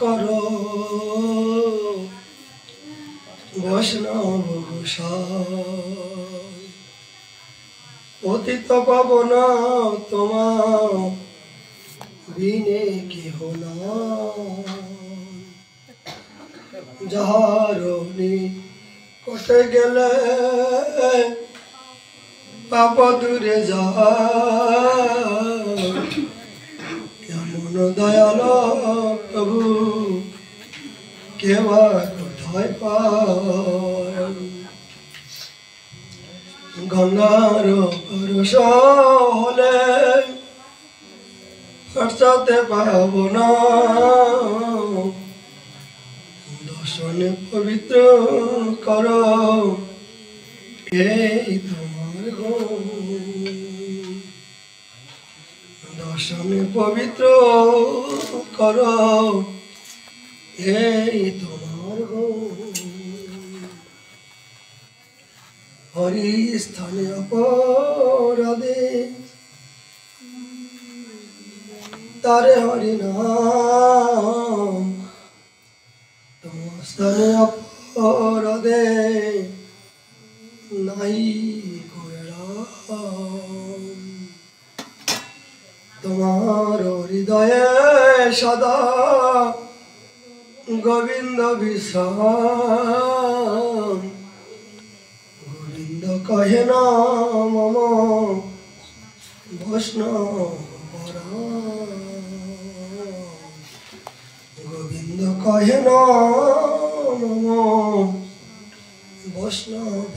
করো বৈষ্ণব পতিত পাবন তোমার বিনে কেহ না যাহার কটে গেলে পাপ দূরে যায় এমন দয়াল প্রভু কেবা কোথায় পায় গঙ্গার পরশ হলে খরচাতে পাব না দর্শনে পবিত্র কর এই তোমার দর্শনে পবিত্র কর এই তোমার হরি স্থানে অপরাধে তারে হরি নাম তোমার স্থানে অপরাধে নাই তোমার হৃদয়ে সদা গোবিন্দ বিশ্রাম গোবিন্দ কহে না মম বৈষ্ণব গোবিন্দ কহে না মম বৈষ্ণব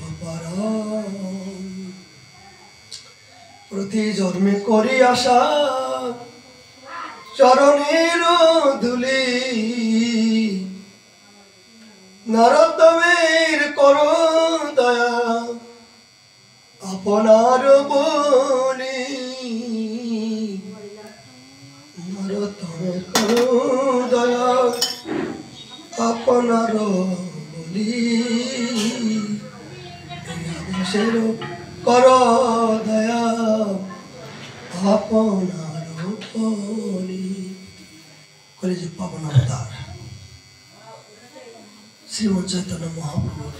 প্রতি জন্মে করি আশা চরণের ধুলি নরোত্তমের করো দয়া আপনার বলি নরোত্তমের করো দয়া আপনার বলি দেশের কর দয়া আপনার বলি কলেজে পাবন অবতার শ্রীমৎ চৈতন্য মহাপ্রভুর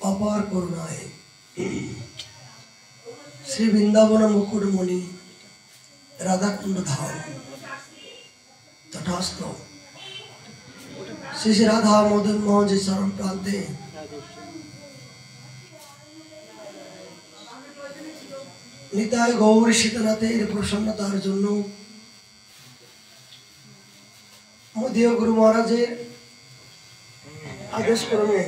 অপার করুণায় শ্রী বৃন্দাবন মুকুটমণি রাধাকুণ্ড ধাম তথাস্থ শ্রী শ্রী রাধা মদন মোহনজি চরণ প্রান্তে নিতাই গৌর সীতানাথের প্রসন্নতার জন্য মদীয় গুরু মহারাজের আদেশ ক্রমে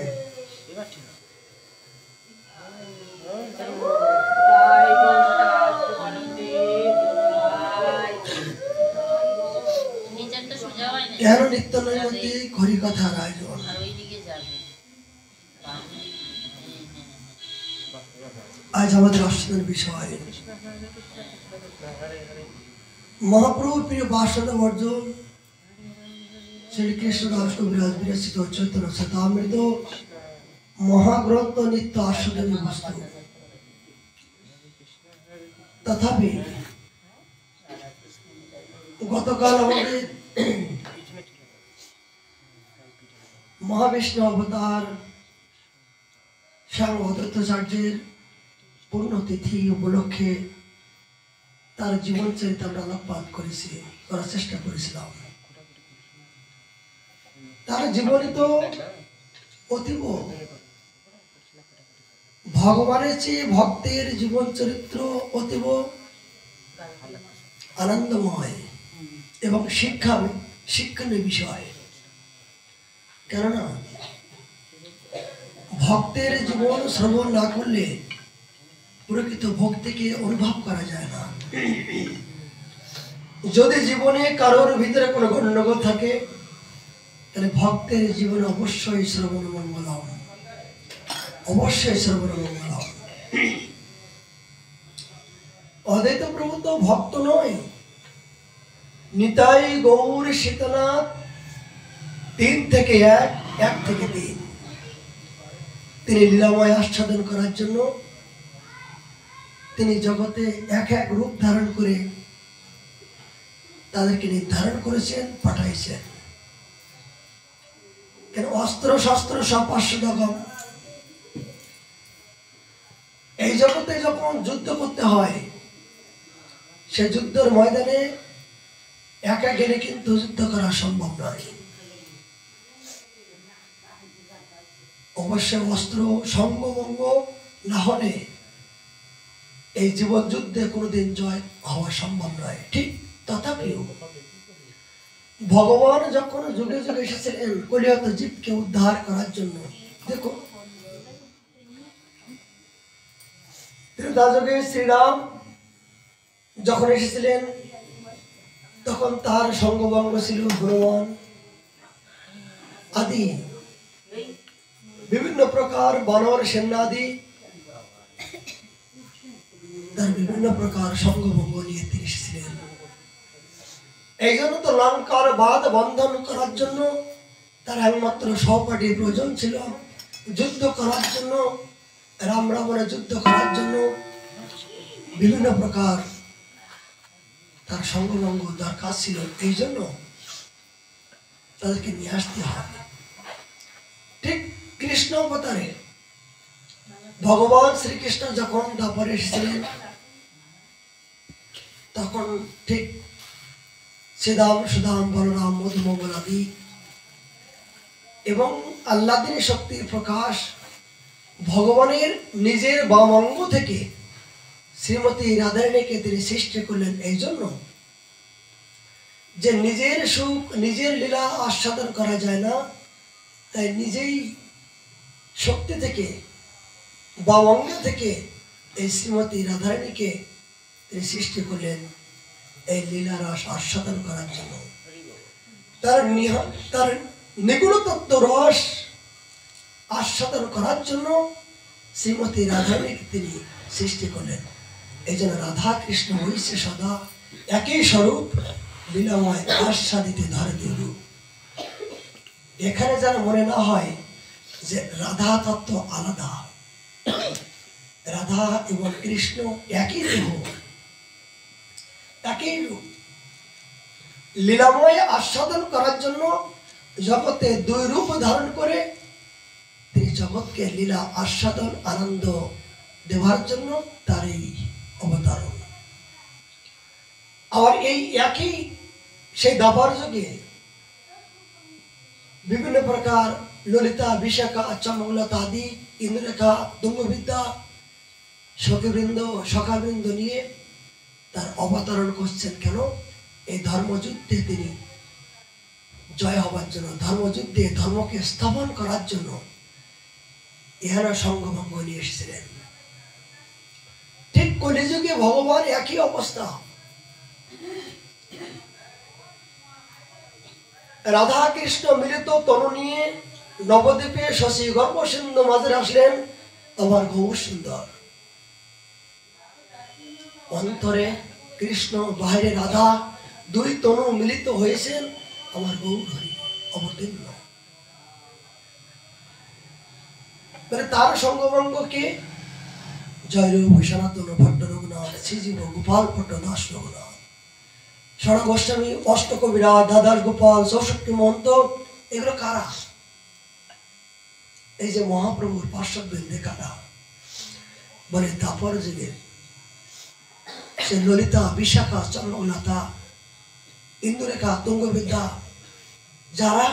কেন নিত্য নৈমিত্তিক হরিকথার আয়োজন আজ আমাদের আশ্চর্যের বিষয় মহাপ্রভু প্রিয় বাসুদেব অর্জুন শ্রীকৃষ্ণ দাস কবিরাজ বিরচিত চৈতন্য চরিতামৃত মহাগ্রন্থ নিত্য আস্বাদনীয় বস্তু তথাপি গতকাল আমাদের মহাবিষ্ণু অবতার স্বামী অদ্বৈতাচার্যের পুণ্যতিথি উপলক্ষে তার জীবন চরিত্র আমরা আলোকপাত করার চেষ্টা করেছিলাম। তার জীবনী তো অতীব ভগবানের চেয়ে ভক্তের জীবন চরিত্র অতীব আনন্দময় এবং শিক্ষণীয় বিষয়। কেননা ভক্তের জীবন শ্রবণ না করলে প্রকৃত ভক্তিকে অনুভব করা যায় না। যদি জীবনে কারোর ভিতরে কোনো গণ্ডগোল থাকে তাহলে ভক্তের জীবনে অবশ্যই শ্রবণ মঙ্গলম, অবশ্যই শ্রবণ মঙ্গলম। অদ্বৈত প্রভু তো ভক্ত নয়, নিতাই গৌর সীতানাথ 3 থেকে 1, 1 থেকে 3। তিনি লীলাময় আস্বাদন করার জন্য তিনি জগতে এক এক রূপ ধারণ করে তাদেরকে নির্ধারণ করেছেন, পাঠাইছেন। কেন? অস্ত্র শস্ত্র সব 500 রকম। এই জগতে যখন যুদ্ধ করতে হয়, সে যুদ্ধের ময়দানে একা গেলে কিন্তু যুদ্ধ করা সম্ভব নয়। অবশ্যই অস্ত্র সঙ্গভঙ্গ না হলে এই জীবন যুদ্ধে কোনোদিন জয় হওয়া সম্ভব নয়। ঠিক তথাপিও ভগবান যখন যুগে যুগে এসেছিলেন কলিয়ত জীবকে উদ্ধার করার জন্য, দেখো ত্রেতাযুগে শ্রীরাম যখন এসেছিলেন তখন তার সঙ্গভঙ্গ ছিল হনুমান আদি বিভিন্ন প্রকার বানর সেনাদি, তার বিভিন্ন প্রকার সঙ্গভঙ্গ নিয়ে তিনি এসেছিলেন। এই জন্য তো লঙ্কার বাদ বন্ধন করার জন্য তার একমাত্র সহপাঠী প্রয়োজন ছিল। যুদ্ধ করার জন্য, রাম রাবণের যুদ্ধ করার জন্য বিভিন্ন প্রকার তার সঙ্গভঙ্গ দরকার ছিল। এই জন্য তাদেরকে নিয়ে আসতে হবে। ঠিক কৃষ্ণ অবতারে ভগবান শ্রীকৃষ্ণ যখন দ্বাপরে এসেছিলেন তখন ঠিক শ্রীদাম সুদাম বলরাম মধুমঙ্গল আদি এবং আল্লাদিনী শক্তির প্রকাশ ভগবানের নিজের বাম অঙ্গ থেকে শ্রীমতী রাধারানীকে তিনি সৃষ্টি করলেন। এই জন্য যে নিজের সুখ নিজের লীলা আস্বাদন করা যায় না, তাই নিজেই শক্তি থেকে বাম অঙ্গ থেকে এই শ্রীমতী রাধারানীকে তিনি সৃষ্টি করলেন এই লীলা রস আস্বাদন করার জন্য। তার নিগুণ তত্ত্ব রস আস্বাদন করার জন্য শ্রীমতী রাধারানীকে তিনি সৃষ্টি করলেন। এই জন্য রাধা কৃষ্ণ হইছে সদা একই স্বরূপ, লীলাময় আস্বাদিতে ধরে রূপ। এখানে যেন মনে না হয় যে রাধা তত্ত্ব আলাদা। রাধা এবং কৃষ্ণ একই দেহ, একই রূপ। লীলাময় আস্বাদন করার জন্য জগতে 2 রূপ ধারণ করে তিনি জগৎকে লীলা আস্বাদন আনন্দ দেওয়ার জন্য তার এই অবতারণ। আবার এই একই সেই দ্বাপর যুগে বিভিন্ন প্রকার ললিতা বিশাখা চম্বলতা আদি ইন্দ্ররেখা তুঙ্গবিদ্যা সখাবৃন্দ নিয়ে তার অবতরণ করছেন। কেন? এই ধর্মযুদ্ধে তিনি জয় হবার জন্য, ধর্মযুদ্ধে ধর্মকে স্থাপন করার জন্য ইহারা সঙ্গভঙ্গ নিয়ে এসেছিলেন। ঠিক কলিযুগে ভগবান একই অবস্থা। রাধা কৃষ্ণ মিলিত তনু নিয়ে নবদ্বীপে শশী গর্ভ সিন্ধু মাঝে আসলেন আমার গৌর সুন্দর। অন্তরে কৃষ্ণ, বাহিরে রাধা, 2 তনু মিলিত হয়েছেন আমার গৌর হরি অবতীর্ণ। মানে তার সঙ্গভঙ্গ কে? জয়রূপ সনাতন ভট্ট রঘুনাথ, শ্রীজীব গোপাল ভট্ট দাস রঘুনাথ, স্বর্ণ গোস্বামী, অষ্টকবিরা, দাদাস গোপাল, 64 মহন্ত, এগুলো কারা? এই যে মহাপ্রভুর পার্শ্ববৃন্দে কারা? বলে দ্বাপর যুগের সে ললিতা বিশাখা চন্দ্রলতা ইন্দুরেখা তুঙ্গবিদ্যা যারা,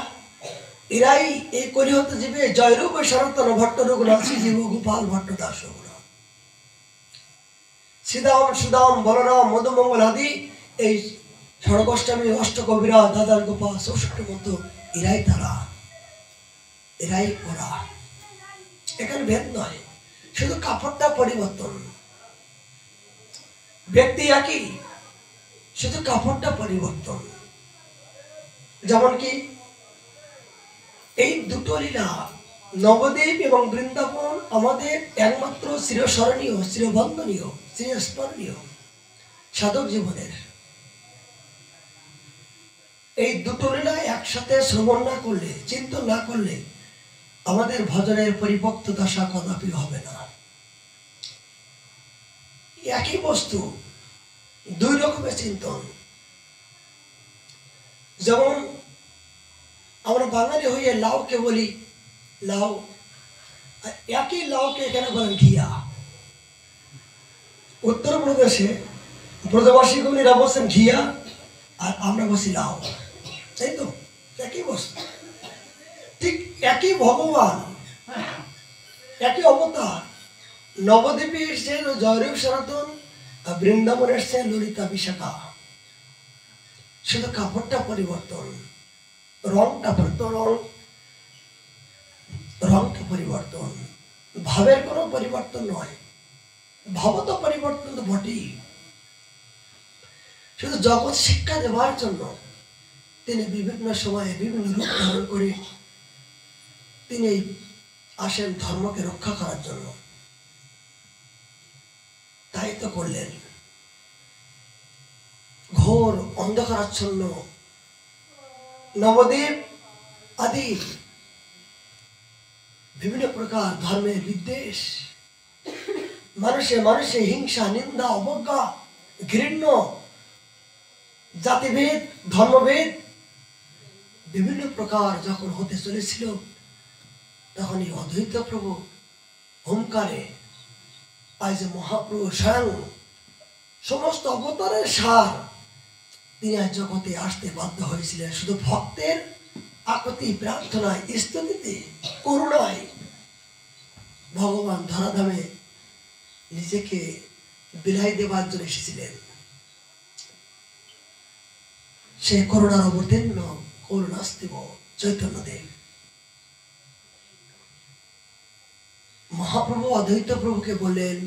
এরাই এই কলিহত জীবে জয়রূপ সনাতন ভট্ট রঘুনাথ, শ্রীজীব গোপাল ভট্ট দাস রঘুনাথ, শ্রীদাম সুদাম বলরাম মধুমঙ্গল আদি এই ষড়গোষ্ঠী অষ্টকবিরা দাদার গোপাল 64 মতো, এরাই তারা, এরাই ওরা। এখানে ভেদ নয়, শুধু কাপড়টা পরিবর্তন। ব্যক্তি একই, শুধু কাপড়টা পরিবর্তন। যেমন কি এই দুটো লীলা নবদ্বীপ এবং বৃন্দাবন আমাদের একমাত্র চিরস্মরণীয়, চিরবন্দনীয়, চিরস্মরণীয় সাধক জীবনের। এই দুটো লীলা একসাথে শ্রবণ না করলে, চিন্তন না করলে আমাদের ভজনের পরিপক্ত দশা কদাপি হবে না। একই বস্তু, 2 রকমের চিন্তন। যেমন আমরা বাঙালি হয়ে লাউকে বলি লাউ, একই লাউকে এখানে বলেন ঘিয়া। উত্তরপ্রদেশে ব্রজবাসী গুলিরা বলছেন ঘিয়া, আর আমরা বলছি লাউ, তাই তো? একই বস্তু, ঠিক একই ভগবান, একই অবতার। নবদ্বীপে এসছেন জয়রূপ সনাতন, আর বৃন্দাবন এসছেন ললিতা বিশাখা। শুধু কাপড়টা পরিবর্তন, রংটা রংটা পরিবর্তন, ভাবের কোনো পরিবর্তন নয়। ভাব তো পরিবর্তন তো বটেই। শুধু জগৎ শিক্ষা দেওয়ার জন্য তিনি বিভিন্ন সময়ে বিভিন্ন রূপ ধারণ করে তিনি আসেন ধর্মকে রক্ষা করার জন্য। তাই তো করলেন। ঘোর অন্ধকারাচ্ছন্ন নবদ্বীপ আদি বিভিন্ন প্রকার ধর্মের বিদ্বেষ, মানুষে হিংসা, নিন্দা, অবজ্ঞা, ঘৃণ্য, জাতিভেদ, ধর্মভেদ বিভিন্ন প্রকার যখন হতে চলেছিল, তখন এই অদ্বৈত প্রভু হুঙ্কারে আজ মহাপ্রভু স্বয়ং সমস্ত অবতারের সার তিনি আজ জগতে আসতে বাধ্য হয়েছিলেন শুধু ভক্তের আকুতি, প্রার্থনায়, স্তুতিতে, করুণায়। ভগবান ধরাধামে নিজেকে বিলাই দেবার জন্য এসেছিলেন। সে করুণার অবতীর্ণ করুণাস্তিব চৈতন্যদেব। মহাপ্রভু অদ্বৈত প্রভুকে বললেন,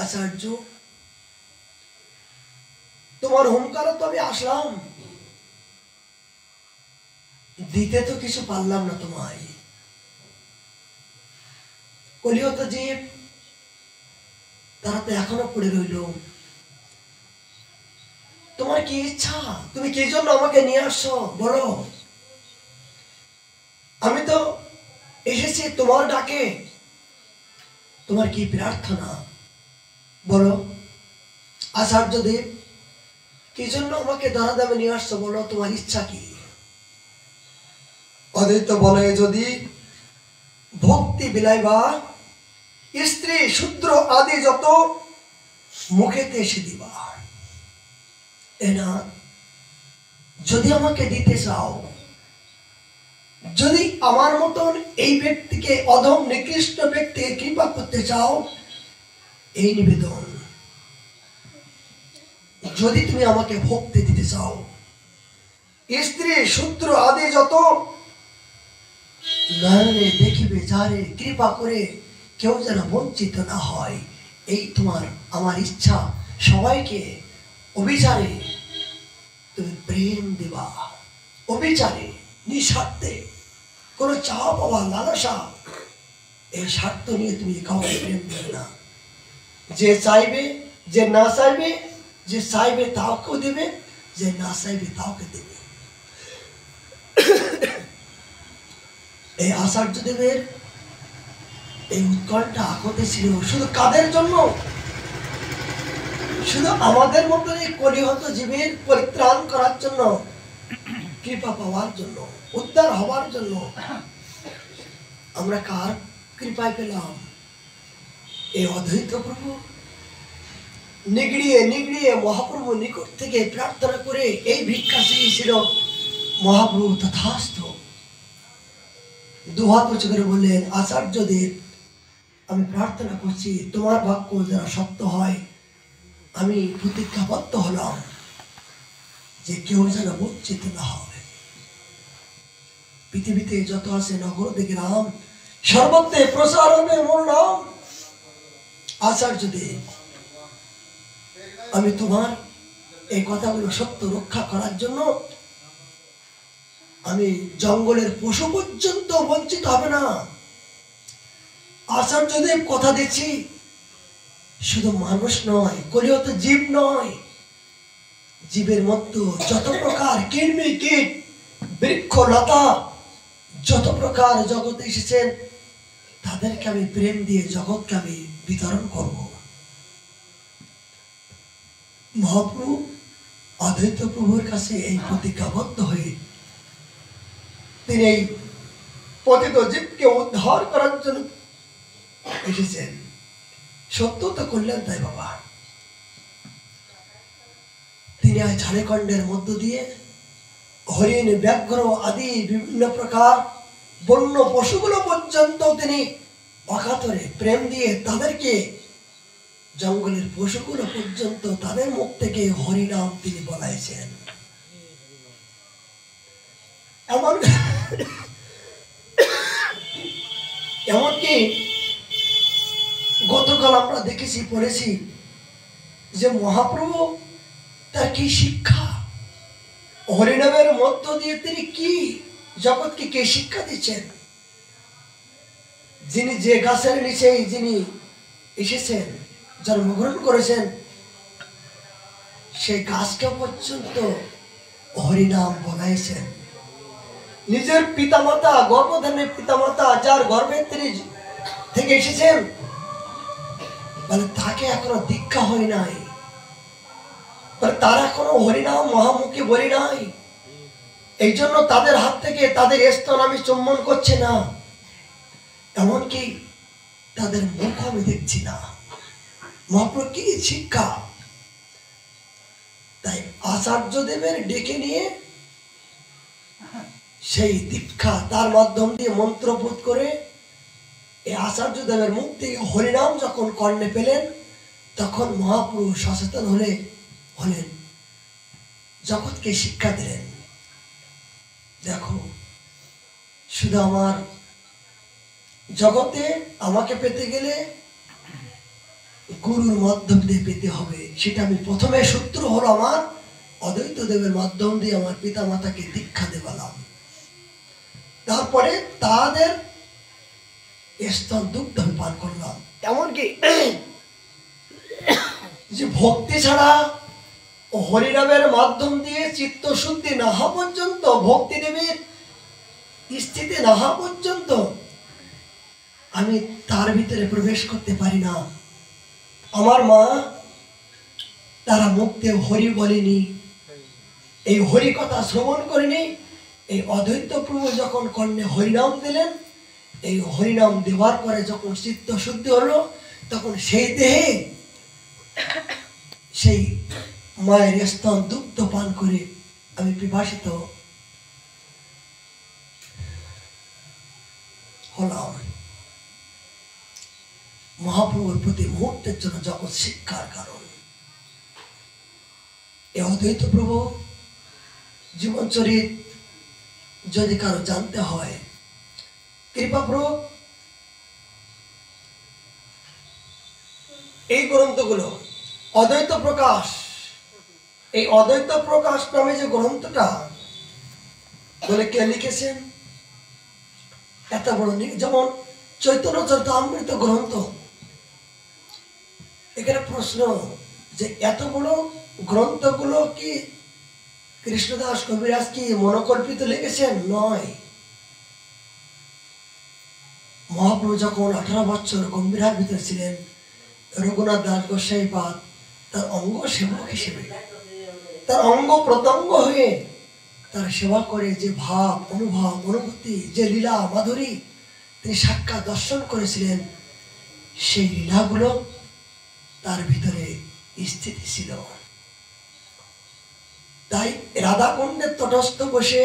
আচার্য তোমার হুঙ্কারে তো আমি আসলাম, দিতে তো কিছু পারলাম না তোমায়। কলিহত জীব তারা তো এখনো পড়ে রইল। তোমার কি ইচ্ছা? তুমি কি জন্য আমাকে নিয়ে আসছো বলো। আমি তো এসেছি তোমার ডাকে, তোমার কি প্রার্থনা বলো। আচার্য দেব, কি জন্য আমাকে ধরাধামে নিয়ে আসছো বলো, তোমার ইচ্ছা কি? অদ্বৈত বলে, যদি ভক্তি বিলাইবা স্ত্রী শূদ্র আদি যত মুখেতে এসে দিবা। এনা যদি আমাকে দিতে চাও, যদি আমার মতন এই ব্যক্তিকে, অধম নিকৃষ্ট ব্যক্তিকে কৃপা করতে চাও, এই নিবেদন। যদি তুমি আমাকে ভক্তি দিতে চাও, স্ত্রী শূদ্র আদি যত নয়নে দেখিবে যারে, কৃপা করে কেউ যেন বঞ্চিত না হয়, এই তোমার আমার ইচ্ছা। সবাইকে অবিচারে তুমি প্রেম দিবা, অবিচারে, নিঃস্বার্থে, কোনো চাওয়া পাওয়া, লালসা, এই স্বার্থ নিয়ে তুমি কাউকে প্রেম দেবে না। যে চাইবে, যে না চাইবে, যে চাইবে তাকেও দেবে, যে না চাইবে তাকে দেবে। এই আচার্যদেবের এই উৎকণ্ঠা আকুতি ছিল শুধু কাদের জন্য? শুধু আমাদের মতো এই কলিহত জীবের পরিত্রাণ করার জন্য, কৃপা পাওয়ার জন্য, উদ্ধার হওয়ার জন্য। আমরা কার কৃপায় পেলাম? এই অদ্বৈত প্রভু নিগড়িয়ে মহাপ্রভু নিকট থেকে প্রার্থনা করে এই ভিক্ষা চেয়েছিল। মহাপ্রভু তথাস্তু দুহাত উঁচু করে বললেন, আচার্যদের আমি প্রার্থনা করছি, তোমার বাক্য যারা সত্য হয়, আমি প্রতিজ্ঞাবদ্ধ হলাম যে কেউ যেন বঞ্চিত না হয়। পৃথিবীতে যত আছে নগর দিকে রাম, সর্বত্রে প্রচার হবে মোর নাম। আচার্যদেব, আমি তোমার এই কথাগুলো সত্য রক্ষা করার জন্য আমি জঙ্গলের পশু পর্যন্ত বঞ্চিত হবে না। আচার্যদেব কথা দিচ্ছি, শুধু মানুষ নয়, কলিহত জীব নয়, জীবের মধ্যে যত প্রকার কীট, বৃক্ষ, লতা, যত প্রকার জগতে এসেছেন, তাদেরকে আমি প্রেম দিয়ে জগৎকে আমি বিতরণ করব। মহাপ্রভু অদ্বৈত প্রভুর কাছে এই প্রতিজ্ঞাবদ্ধ হয়ে তিনি এই পতিত জীবকে উদ্ধার করার জন্য এসেছেন। সত্য তো করলেন তাই বাবা। তিনি আজ ঝাড়খণ্ডের মধ্য দিয়ে হরিণ, ব্যাঘ্র আদি বিভিন্ন প্রকার বন্য পশুগুলো পর্যন্ত তিনি অকাতরে প্রেম দিয়ে তাদেরকে, জঙ্গলের পশুগুলো পর্যন্ত তাদের মুখ থেকে হরিনাম তিনি বলাইছেন। এমনকি গতকাল আমরা দেখেছি, পড়েছি যে মহাপ্রভু তার কি শিক্ষা, হরিনামের মধ্য দিয়ে তিনি কি জগৎকে কে শিক্ষা দিচ্ছেন। যিনি যে গাছের নিচে যিনি এসেছেন, জন্মগ্রহণ করেছেন, সেই গাছকে পর্যন্ত হরিনাম বলাইছেন। নিজের পিতামাতা, গর্ভধারণের পিতামাতা, যার গর্ভে তিনি থেকে এসেছেন, মানে তাকে এখনো দীক্ষা হয় নাই, তারা এখনো হরিনাম মহামুখে বলি নাই। এই জন্য তাদের হাত থেকে তাদের স্তন আমি চুম্বন করছি না, এমনকি তাদের মুখ আমি দেখছি না। মহাপ্রভু কি শিক্ষা! তাই আচার্য দেবের ডেকে নিয়ে সেই দীক্ষা তার মাধ্যম দিয়ে মন্ত্রবোধ করে এই আচার্য দেবের মুখ থেকে হরিনাম যখন কর্ণে পেলেন, তখন মহাপ্রভু সচেতন হলেন, জগৎকে শিক্ষা দিলেন। দেখো, শুধু আমার জগতে আমাকে পেতে গেলে গুরুর মাধ্যম দিয়ে পেতে হবে। সেটা আমি প্রথমে সূত্র হলো আমার অদ্বৈত দেবের মাধ্যম দিয়ে আমার পিতা মাতাকে দীক্ষা দেওয়ালাম, তারপরে তাদের স্তন দুগ্ধ আমি পান করলাম। এমনকি যে ভক্তি ছাড়া হরিনামের মাধ্যম দিয়ে চিত্ত শুদ্ধি না হওয়া পর্যন্ত, ভক্তি দেবের স্থিতি না হওয়া পর্যন্ত আমি তার ভিতরে প্রবেশ করতে পারি না। আমার মা তারা মুক্তে হরি বলেনি, এই হরি কথা শ্রবণ করেনি। এই অদ্বৈত প্রভু যখন কর্ণে হরিনাম দিলেন, এই হরিনাম দেওয়ার পরে যখন চিত্ত শুদ্ধি হলো, তখন সেই দেহে সেই মায়ের স্তন দুগ্ধ পান করে আমি পিপাসিত হলাম। মহাপ্রভুর প্রতি মুহূর্তের জন্য জগৎ শিক্ষার কারণ। এই অদ্বৈত প্রভু জীবনচরিত যদি কারো জানতে হয়, কৃপাপ্রভু এই গ্রন্থগুলো অদ্বৈত প্রকাশ, এই অদ্বৈত প্রকাশ নামে যে গ্রন্থটা বলে কে লিখেছেন, এত বড়, যেমন চৈতন্য চরিতামৃত গ্রন্থ। এখানে প্রশ্ন যে এত বড় গ্রন্থগুলো কি কৃষ্ণদাস কবিরাজ কি মনোকল্পিত লিখেছেন? নয়। মহাপ্রভু যখন 18 বছর গম্ভীরার ভিতরে ছিলেন, রঘুনাথ দাস গোসাই পাদ তার অঙ্গ সেবক হিসেবে, তার অঙ্গ প্রত্যঙ্গ হয়ে তার সেবা করে যে ভাব, অনুভব, অনুভূতি, যে লীলা মাধুরী তিনি সাক্ষাৎ দর্শন করেছিলেন, সেই লীলাগুলো তার ভিতরে স্থিতি ছিল। তাই রাধাকুণ্ডের তটস্থ বসে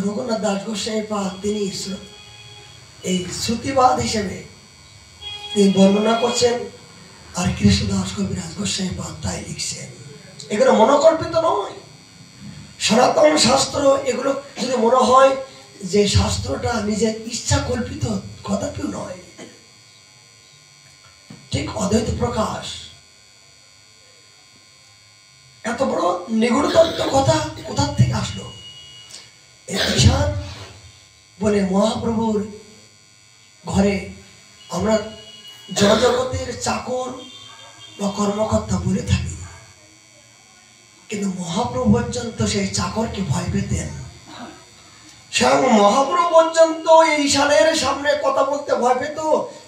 রঘুনাথ দাস গোসাই পাদ তিনি এই শ্রুতিবাদ হিসেবে তিনি বর্ণনা করছেন, আর কৃষ্ণদাস কবিরাজ গোসাই পাদ তাই লিখছেন। এগুলো মনোকল্পিত নয়, সনাতন শাস্ত্র। এগুলো যদি মনে হয় যে শাস্ত্রটা নিজের ইচ্ছা কল্পিত, কদাপিও নয়। ঠিক অদ্বৈত প্রকাশ এত বড় নিগুড় তত্ত্ব কথা কোথা থেকে আসলো? এই ঈশান বলে মহাপ্রভুর ঘরে আমরা জগতের চাকর বা কর্মকর্তা বলে থাকি, কিন্তু মহাপ্রভু পর্যন্ত সেই চাকরকে ভয় পেতেন। স্বয়ং মহাপ্রভু পর্যন্ত এই ঈশানের সামনে কথা বলতে ভয় পেত,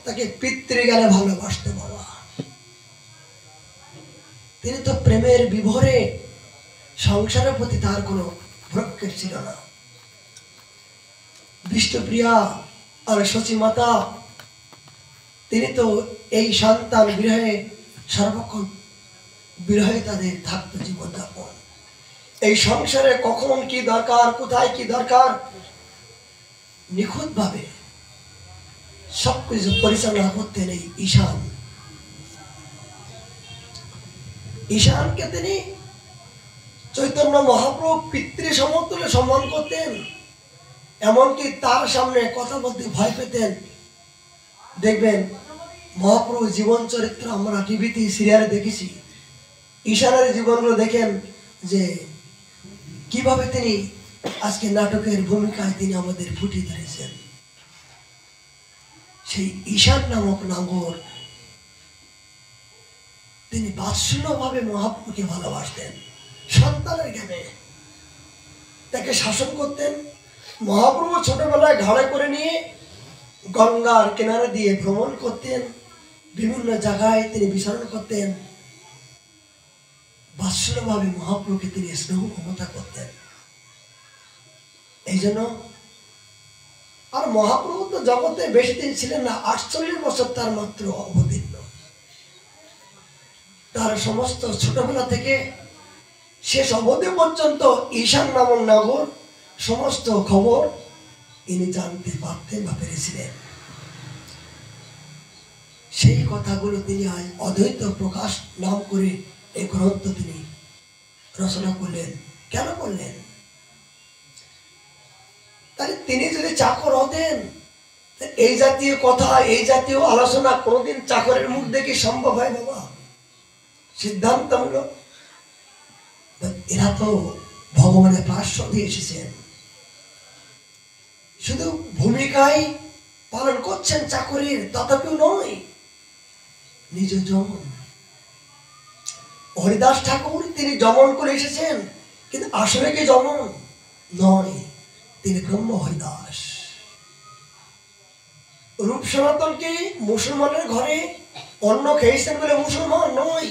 তাকে পিতৃজ্ঞানে ভালোবাসতো বাবা। তিনি তো প্রেমের বিভোরে সংসারের প্রতি তার কোনো ভ্রক্ষেপ ছিল না। বিষ্ণুপ্রিয়া আর সচিমাতা তিনি তো এই সন্তান বিরহে সর্বক্ষণ বিরহে তাদের থাকতো জীবনযাপন। এই সংসারে কখন কি দরকার, কোথায় কি দরকার, নিখুঁত ভাবে সবকিছু পরিচালনা করতেন এই ঈশান। ঈশানকে তিনি চৈতন্য মহাপ্রভু পিতৃ সমতুল্য সম্মান করতেন, এমনকি তার সামনে কথা বলতে ভয় পেতেন। দেখবেন মহাপ্রভু জীবন চরিত্র আমরা টিভিতে সিরিয়ালে দেখেছি, ঈশানের জীবনগুলো দেখেন যে কিভাবে তিনি আজকে নাটকের ভূমিকায় তিনি আমাদের ফুটিয়ে ধরেছেন। সেই ঈশান নামক নাগর তিনি বাৎসল্যভাবে মহাপ্রভুকে ভালোবাসতেন, সন্তানের জ্ঞানে তাকে শাসন করতেন। মহাপ্রভু ছোটবেলায় ঘাড়ে করে নিয়ে গঙ্গার কিনারে দিয়ে ভ্রমণ করতেন, বিভিন্ন জায়গায় তিনি বিচরণ করতেন। বাৎসল্যভাবে মহাপ্রভুকে তিনি স্নেহ মমতা করতেন। এই জন্য আর মহাপ্রভু তো জগতে বেশি দিন ছিলেন না, 48 বছর তার মাত্র অবতীর্ণ। তার সমস্ত ছোটবেলা থেকে শেষ অবধি পর্যন্ত ঈশান নামক নগর সমস্ত খবর তিনি জানতে পারতেন বা পেরেছিলেন। সেই কথাগুলো তিনি আজ অদ্বৈত প্রকাশ নাম করে এই গ্রন্থ তিনি রচনা করলেন। কেন করলেন? তাহলে তিনি যদি চাকর হতেন, এই জাতীয় কথা, এই জাতীয় আলোচনা কোনোদিন চাকরের মুখ দেখে সম্ভব হয় বাবা? সিদ্ধান্তমূলক। এরা তো ভগবানের পার্শ্ব দিয়ে এসেছেন, শুধু ভূমিকায় পালন করছেন চাকরির, তথাপিও নয় নিজ যমন। হরিদাস ঠাকুর তিনি যমন করে এসেছেন, কিন্তু আসলে কি যমন নয়, তিনি ব্রহ্ম হরিদাস। রূপ সনাতন কি মুসলমানের ঘরে অন্ন খেয়েছেন বলে মুসলমান নয়,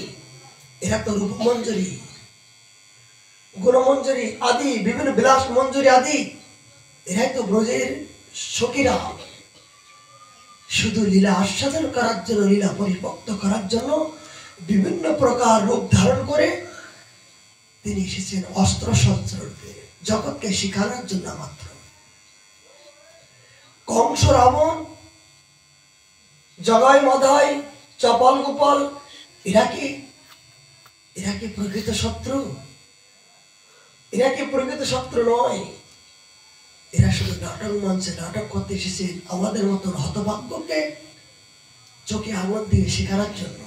এরা তো রূপমঞ্জরি, গুণমঞ্জরি আদি, বিভিন্ন বিলাস মঞ্জুরি আদি, এরাই তো ব্রজের সখীরা। শুধু লীলা আস্বাদন করার জন্য, লীলা পরিপক্ত করার জন্য বিভিন্ন প্রকার রূপ ধারণ করে তিনি এসেছেন অস্ত্র শস্ত্র রূপে, জগৎকে শিখানোর জন্য মাত্র। কংস, রাবণ, জগাই মাধাই, চপল গোপাল, এরা কি প্রকৃত শত্রু? এরা কি প্রকৃত শত্রু নয়। এরা শুধু নাটক মঞ্চে নাটক করতে এসেছেন আমাদের মতন হতভাগ্যকে চোখে আঙুল দিয়ে শেখানোর জন্য।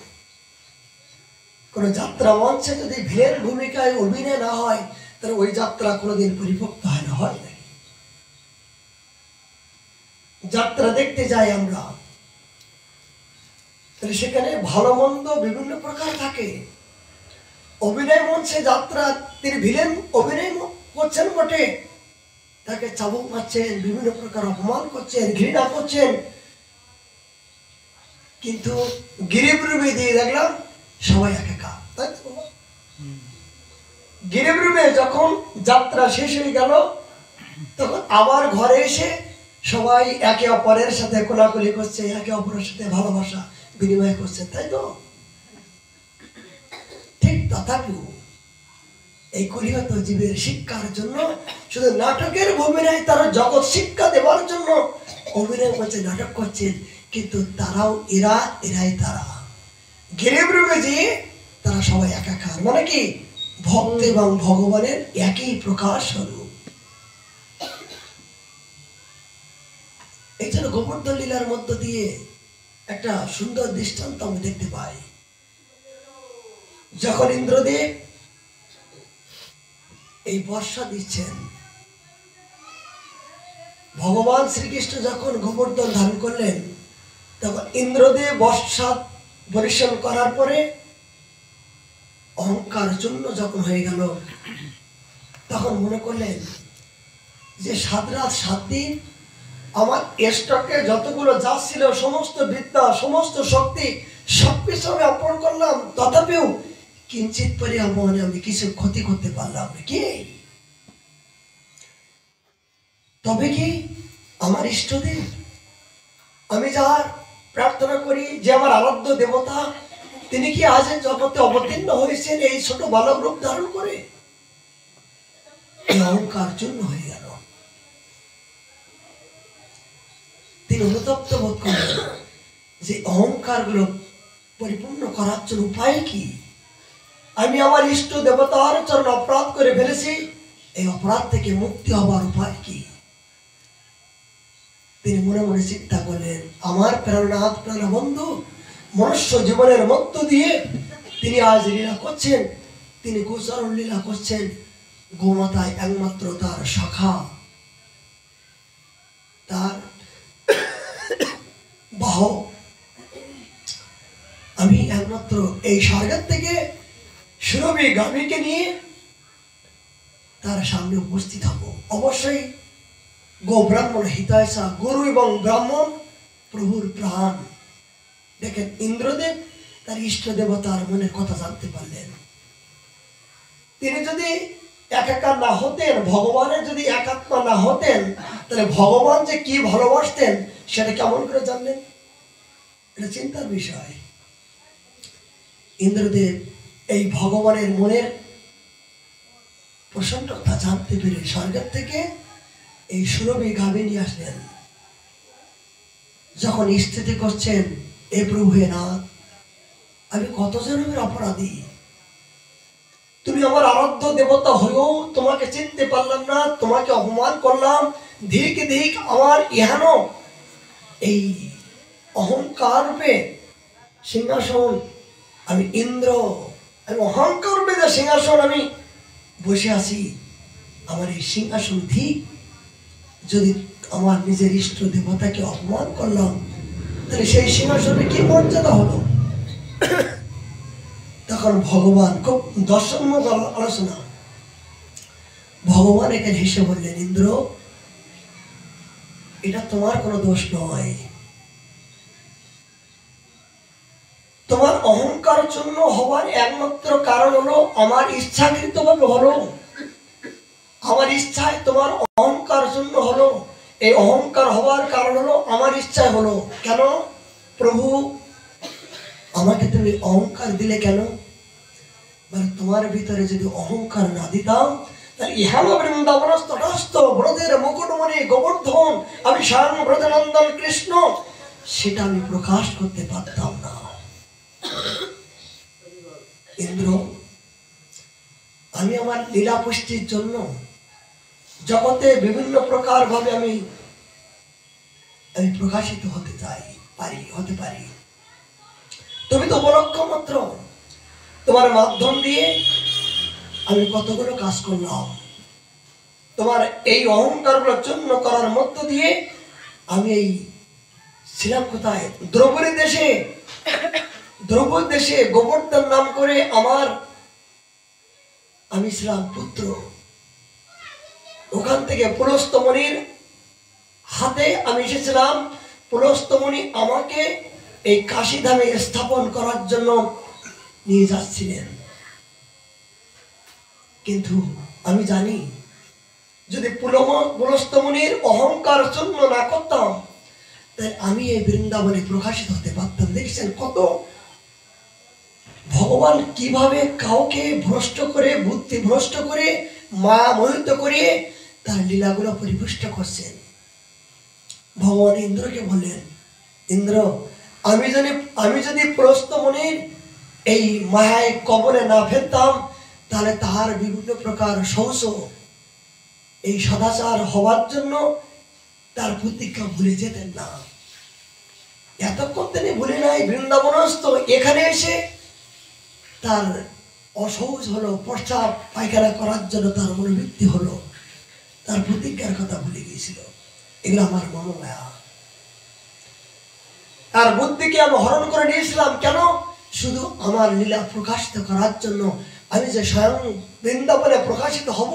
কোন যাত্রা মঞ্চে যদি ভিলেন ভূমিকায় অভিনয় না হয়, তাহলে ওই যাত্রা কোনোদিন পরিপক্ত হয় না, হয় না। যাত্রা দেখতে যাই আমরা, তাহলে সেখানে ভালো মন্দ বিভিন্ন প্রকার থাকে। অভিনয় মঞ্চে যাত্রা তিনি ভিলেন অভিনয় করছেন বটে, তাকে চাবুক মারছেন, বিভিন্ন প্রকার অপমান করছেন, ঘৃণা করছেন, কিন্তু গিরিবরূপে দিয়ে দেখলাম সবাই একা। গিরিবরূপে যখন যাত্রা শেষ হয়ে গেল, তখন আবার ঘরে এসে সবাই একে অপরের সাথে কোলাকুলি করছে, একে অপরের সাথে ভালোবাসা বিনিময় করছে, তাই তো? ঠিক তথাপিও এই কলিহত জীবের শিক্ষার জন্য শুধু নাটকের ভূমিকায় তারা জগৎ শিক্ষা দেওয়ার জন্য অভিনয় করছে, নাটক করছেন, কিন্তু তারাও এরাই তারা গিরিবরূপে যে তারা সবাই একাকার, মানে কি ভক্ত এবং ভগবানের একই প্রকাশ স্বরূপ। এই জন্য গোবর্ধন লীলার মধ্য দিয়ে একটা সুন্দর দৃষ্টান্ত আমি দেখতে পাই। যখন ইন্দ্রদেব এই বর্ষা দিচ্ছেন, ভগবান শ্রীকৃষ্ণ যখন গোবর্ধন ধারণ করলেন, তখন ইন্দ্রদেব বর্ষা বর্ষণ করার পরে অহংকার চূর্ণ যখন হয়ে গেল, তখন মনে করলেন যে 7 রাত 7 দিন আমার স্টকে যতগুলো যা ছিল, সমস্ত বিদ্যা, সমস্ত শক্তি, সবকিছু আমি অর্পণ করলাম, তথাপিও কিঞ্চিত পরিমাণ মনে আমি কিছু ক্ষতি করতে পারলাম না কি? তবে কি আমার ইষ্টদেব, আমি যার প্রার্থনা করি, যে আমার আরাধ্য দেবতা, তিনি কি আজ জগতে অবতীর্ণ হয়েছেন এই ছোট বালক রূপ ধারণ করে? অহংকার জন্য হয়ে গেল। তিনি অনুতপ্ত বোধ করেন যে অহংকার গুলো পরিপূর্ণ করার জন্য উপায় কি? আমি আমার ইষ্ট দেবতার চরণ অপরাধ করে ফেলেছি, এই অপরাধ থেকে মুক্তি হবার উপায় কি? তিনি মনে মনে চিন্তা করলেন, আমার প্রেরণাথ প্রাণ বন্ধু মনুষ্য জীবনের মধ্য দিয়ে তিনি আজ লীলা করছেন, তিনি গোচরণ লীলা করছেন। গোমাতায় একমাত্র তার শাখা, তার বাহক। আমি একমাত্র এই স্বর্গের থেকে সুরভি গামীকে নিয়ে তার সামনে উপস্থিত হব। অবশ্যই গো ব্রাহ্মণ হিতায়সা, গুরু এবং ব্রাহ্মণ প্রভুর প্রাণ। দেখেন, ইন্দ্রদেব তার ইষ্ট দেবতার মনের কথা জানতে পারলেন। তিনি যদি একাকার না হতেন, ভগবানের যদি একাত্মা না হতেন, তাহলে ভগবান যে কি ভালোবাসতেন সেটা কেমন করে জানলেন? এটা চিন্তার বিষয়। ইন্দ্রদেব এই ভগবানের মনের প্রসন্নতা জানতে পেরে স্বর্গের থেকে এই সুরভি গাভী নিয়ে আসলেন। যখন স্থিতি করছেন, এ প্রভু হে নাথ, আমি কত জন্মের অপরাধী, তুমি আমার আরাধ্য দেবতা হয়েও তোমাকে চিনতে পারলাম না, তোমাকে অপমান করলাম। ধিক ধিক আমার ইহান এই অহংকার রূপে সিংহাসন, আমি ইন্দ্র, আমি অহংকার রূপে যে সিংহাসন আমি বসে আছি, আমার এই সিংহাসন ঠিক। যদি আমার নিজের ইষ্ট দেবতাকে অপমান করলাম, তাহলে সেই সিংহাসনে কি মর্যাদা হলো? তখন ভগবান খুব দর্শনমূলক আলোচনা, ভগবান এখানে হেসে বললেন, ইন্দ্র, এটা তোমার কোনো দোষ নয়। তোমার অহংকার জন্য হওয়ার একমাত্র কারণ হলো আমার ইচ্ছাকৃত ভাবে হলো, আমার ইচ্ছায় তোমার অহংকার জন্য হলো। এই অহংকার হওয়ার কারণ হলো আমার ইচ্ছায় হলো। কেন প্রভু আমাকে তুমি অহংকার দিলে কেন? মানে তোমার ভিতরে যদি অহংকার না দিতাম, তাহলে ইহাম বৃন্দাবন তটস্থ ব্রজের মুকুটমণি গোবর্ধন, আমি স্বয়ং ব্রজনন্দন কৃষ্ণ, সেটা আমি প্রকাশ করতে পারতাম না। ইন্দ্র, আমি আমার লীলা পুষ্টির জন্য জগতে বিভিন্ন প্রকার ভাবে আমি প্রকাশিত হতে পারি। তুমি তো উপলক্ষ মাত্র, তোমার মাধ্যম দিয়ে আমি কতগুলো কাজ করলাম। তোমার এই অহংকার গুলো চূর্ণ করার মধ্য দিয়ে আমি এই ছিলাম কোথায়? দ্রৌপদী দেশে গোবর্ধন নাম করে আমি ছিলাম পুত্র। ওখান থেকে পুলস্তমণির হাতে আমি এসেছিলাম। পুলস্তমণি আমাকে এই কাশীধামে স্থাপন করার জন্য নিয়ে যাচ্ছিলেন। কিন্তু আমি জানি, যদি পুলস্তমণির অহংকার চূর্ণ না করতাম, তাই আমি এই বৃন্দাবনে প্রকাশিত হতে পারতাম। দেখছেন কত ভগবান কিভাবে কাউকে ভ্রষ্ট করে, বুদ্ধি ভ্রষ্ট করে, মায়া মোহিত করে তার লীলাগুলো পরিপুষ্ট করছেন। ভগবান ইন্দ্রকে বললেন, ইন্দ্র, আমি যদি পুলস্তমণির এই মায়ায় কবলে না ফেলতাম, তাহলে তাহার বিভিন্ন প্রকার শৌচ, এই সদাচার হওয়ার জন্য তার প্রতিজ্ঞা ভুলে যেতেন না। এতক্ষণ তিনি ভুলে নাই। বৃন্দাবনস্থ এখানে এসে তার অসহজ হলো, প্রস্রাব পায়খানা করার জন্য তার মনোবৃত্তি হলো, তার প্রতিজ্ঞার কথা ভুলে গিয়েছিল। এগুলো আমার মনোমায়া। তার বুদ্ধিকে আমি হরণ করে নিয়েছিলাম। কেন? শুধু আমার লীলা প্রকাশিত করার জন্য। আমি যে স্বয়ং বৃন্দাবনে প্রকাশিত হব,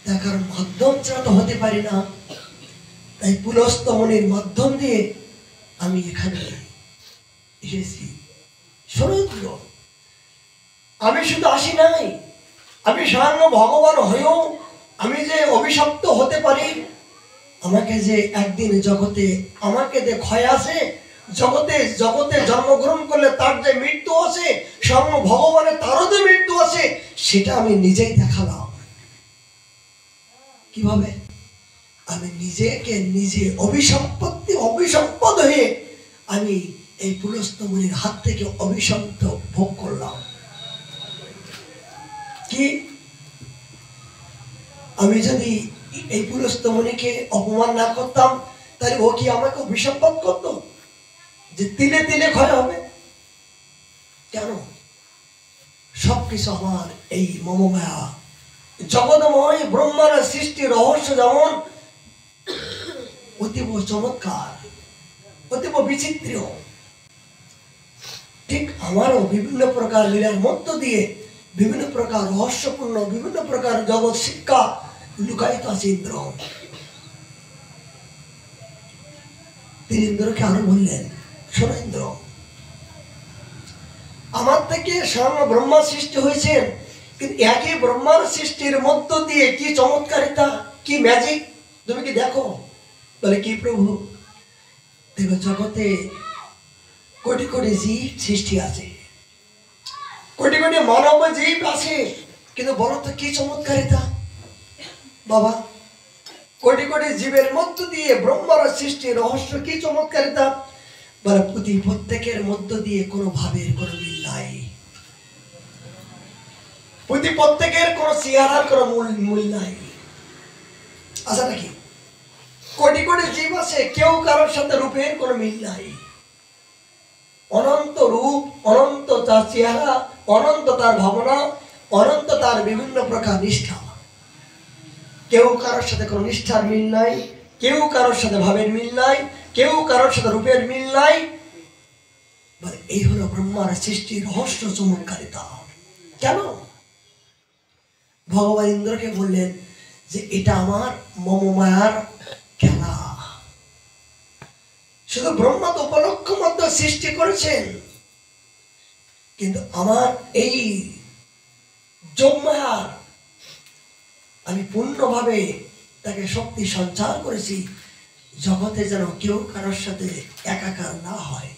তার কারণ মাধ্যম ছাড়া তো হতে পারি না। তাই পুলস্তমণির মাধ্যম দিয়ে আমি এখানে এসেছি। সমুদ্র আমি শুধু আসি নাই, আমি স্বয়ং ভগবান হয়েও আমি যে অভিশপ্ত হতে পারি, আমাকে যে একদিন জগতে আমাকে যে ক্ষয় আছে, জগতে জগতে জন্মগ্রহণ করলে তার যে মৃত্যু আছে, স্বয়ং ভগবানের তারও যে মৃত্যু আছে, সেটা আমি নিজেই দেখালাম। কিভাবে? আমি নিজেকে নিজে অভিসম্পদ হয়ে আমি এই পুলস্ত্য মুনির হাত থেকে অভিশপ্ত ভোগ করলাম। কি আমি যদি এই পুলস্ত্য মুনিকে অপমান না করতাম, তাহলে ও কি আমাকে অভিসম্পদ করতো যে তিলে তিলে ক্ষয় হবে? কেন? সবকিছু আমার এই মমমায়া জগৎময় ব্রহ্মার সৃষ্টি রহস্য যেমন অতীব চমৎকার, অতীব বিচিত্র, ঠিক আমারও বিভিন্ন প্রকার লীলার মধ্য দিয়ে বিভিন্ন প্রকার রহস্যপূর্ণ বিভিন্ন প্রকার জগৎ শিক্ষা লুকায়িত আছে ইন্দ্র। তিনি ইন্দ্রকে আরো বললেন, শোনো ইন্দ্র, আমার থেকে স্বয়ং ব্রহ্মা সৃষ্টি হয়েছেন, কিন্তু একই ব্রহ্মার সৃষ্টির মধ্য দিয়ে কি চমৎকারিতা, কি ম্যাজিক তুমি কি দেখো? বলে কি প্রভু? দেখো জগতে কোটি কোটি জীব সৃষ্টি আছে, কোটি কোটি মানব জীব আছে, কিন্তু বলো তো কি চমৎকারিতা বাবা? কোটি কোটি জীবের মধ্য দিয়ে ব্রহ্মার সৃষ্টি রহস্য কি চমৎকারিতা? বলে প্রত্যেকের মধ্য দিয়ে কোনো ভাবের কোনো মিল নাই, প্রত্যেকের কোনো চেহারার কোনো মূল নাই। আচ্ছা নাকি? কোটি কোটি জীব আছে, কেউ কারোর সাথে রূপের কোনো মিল নাই। অনন্ত রূপ, অনন্ত তার চেহারা, অনন্ত তার ভাবনা, অনন্ত তার বিভিন্ন প্রকার নিষ্ঠা। কেউ কারোর সাথে কোনো নিষ্ঠার মিল নাই, কেউ কারোর সাথে ভাবের মিল নাই, কেউ কারোর সাথে রূপের মিল নাই। এই হলো ব্রহ্মার সৃষ্টির রহস্য চমৎকারিতা। কেন? ভগবান ইন্দ্রকে বললেন যে এটা আমার মমমায়ার খেলা। শুধু ব্রহ্মা তো উপলক্ষ মধ্য সৃষ্টি করেছেন, কিন্তু আমার এই যোগমায়ার আমি পূর্ণভাবে তাকে শক্তি সঞ্চার করেছি, জগতে যেন কেউ কারোর সাথে একাকার না হয়।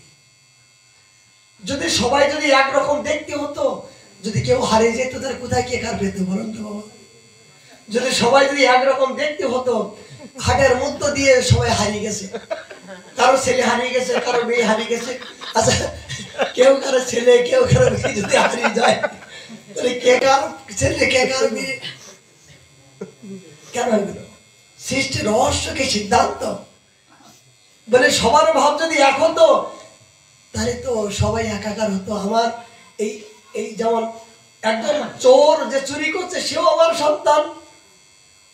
যদি সবাই যদি একরকম দেখতে হতো, যদি কেউ হারিয়ে যেত তাহলে কোথায় কে কার পেত বলুন তো বাবা? যদি সবাই যদি একরকম দেখতে হতো, হাটের মধ্য দিয়ে সবাই হারিয়ে গেছে, কারো ছেলে হারিয়ে গেছে, কারো মেয়ে হারিয়ে গেছে। আচ্ছা, কেউ কারো ছেলে কেউ কারো মেয়ে যদি হারিয়ে যায়, তাহলে কে কার ছেলে কে কার মেয়ে? কেন এগুলো? সৃষ্টির রহস্য কি সিদ্ধান্ত? বলে সবার ভাব যদি এক হতো, তাহলে তো সবাই একাকার হতো। আমার এই যেমন একজন চোর যে চুরি করছে সেও আমার সন্তান,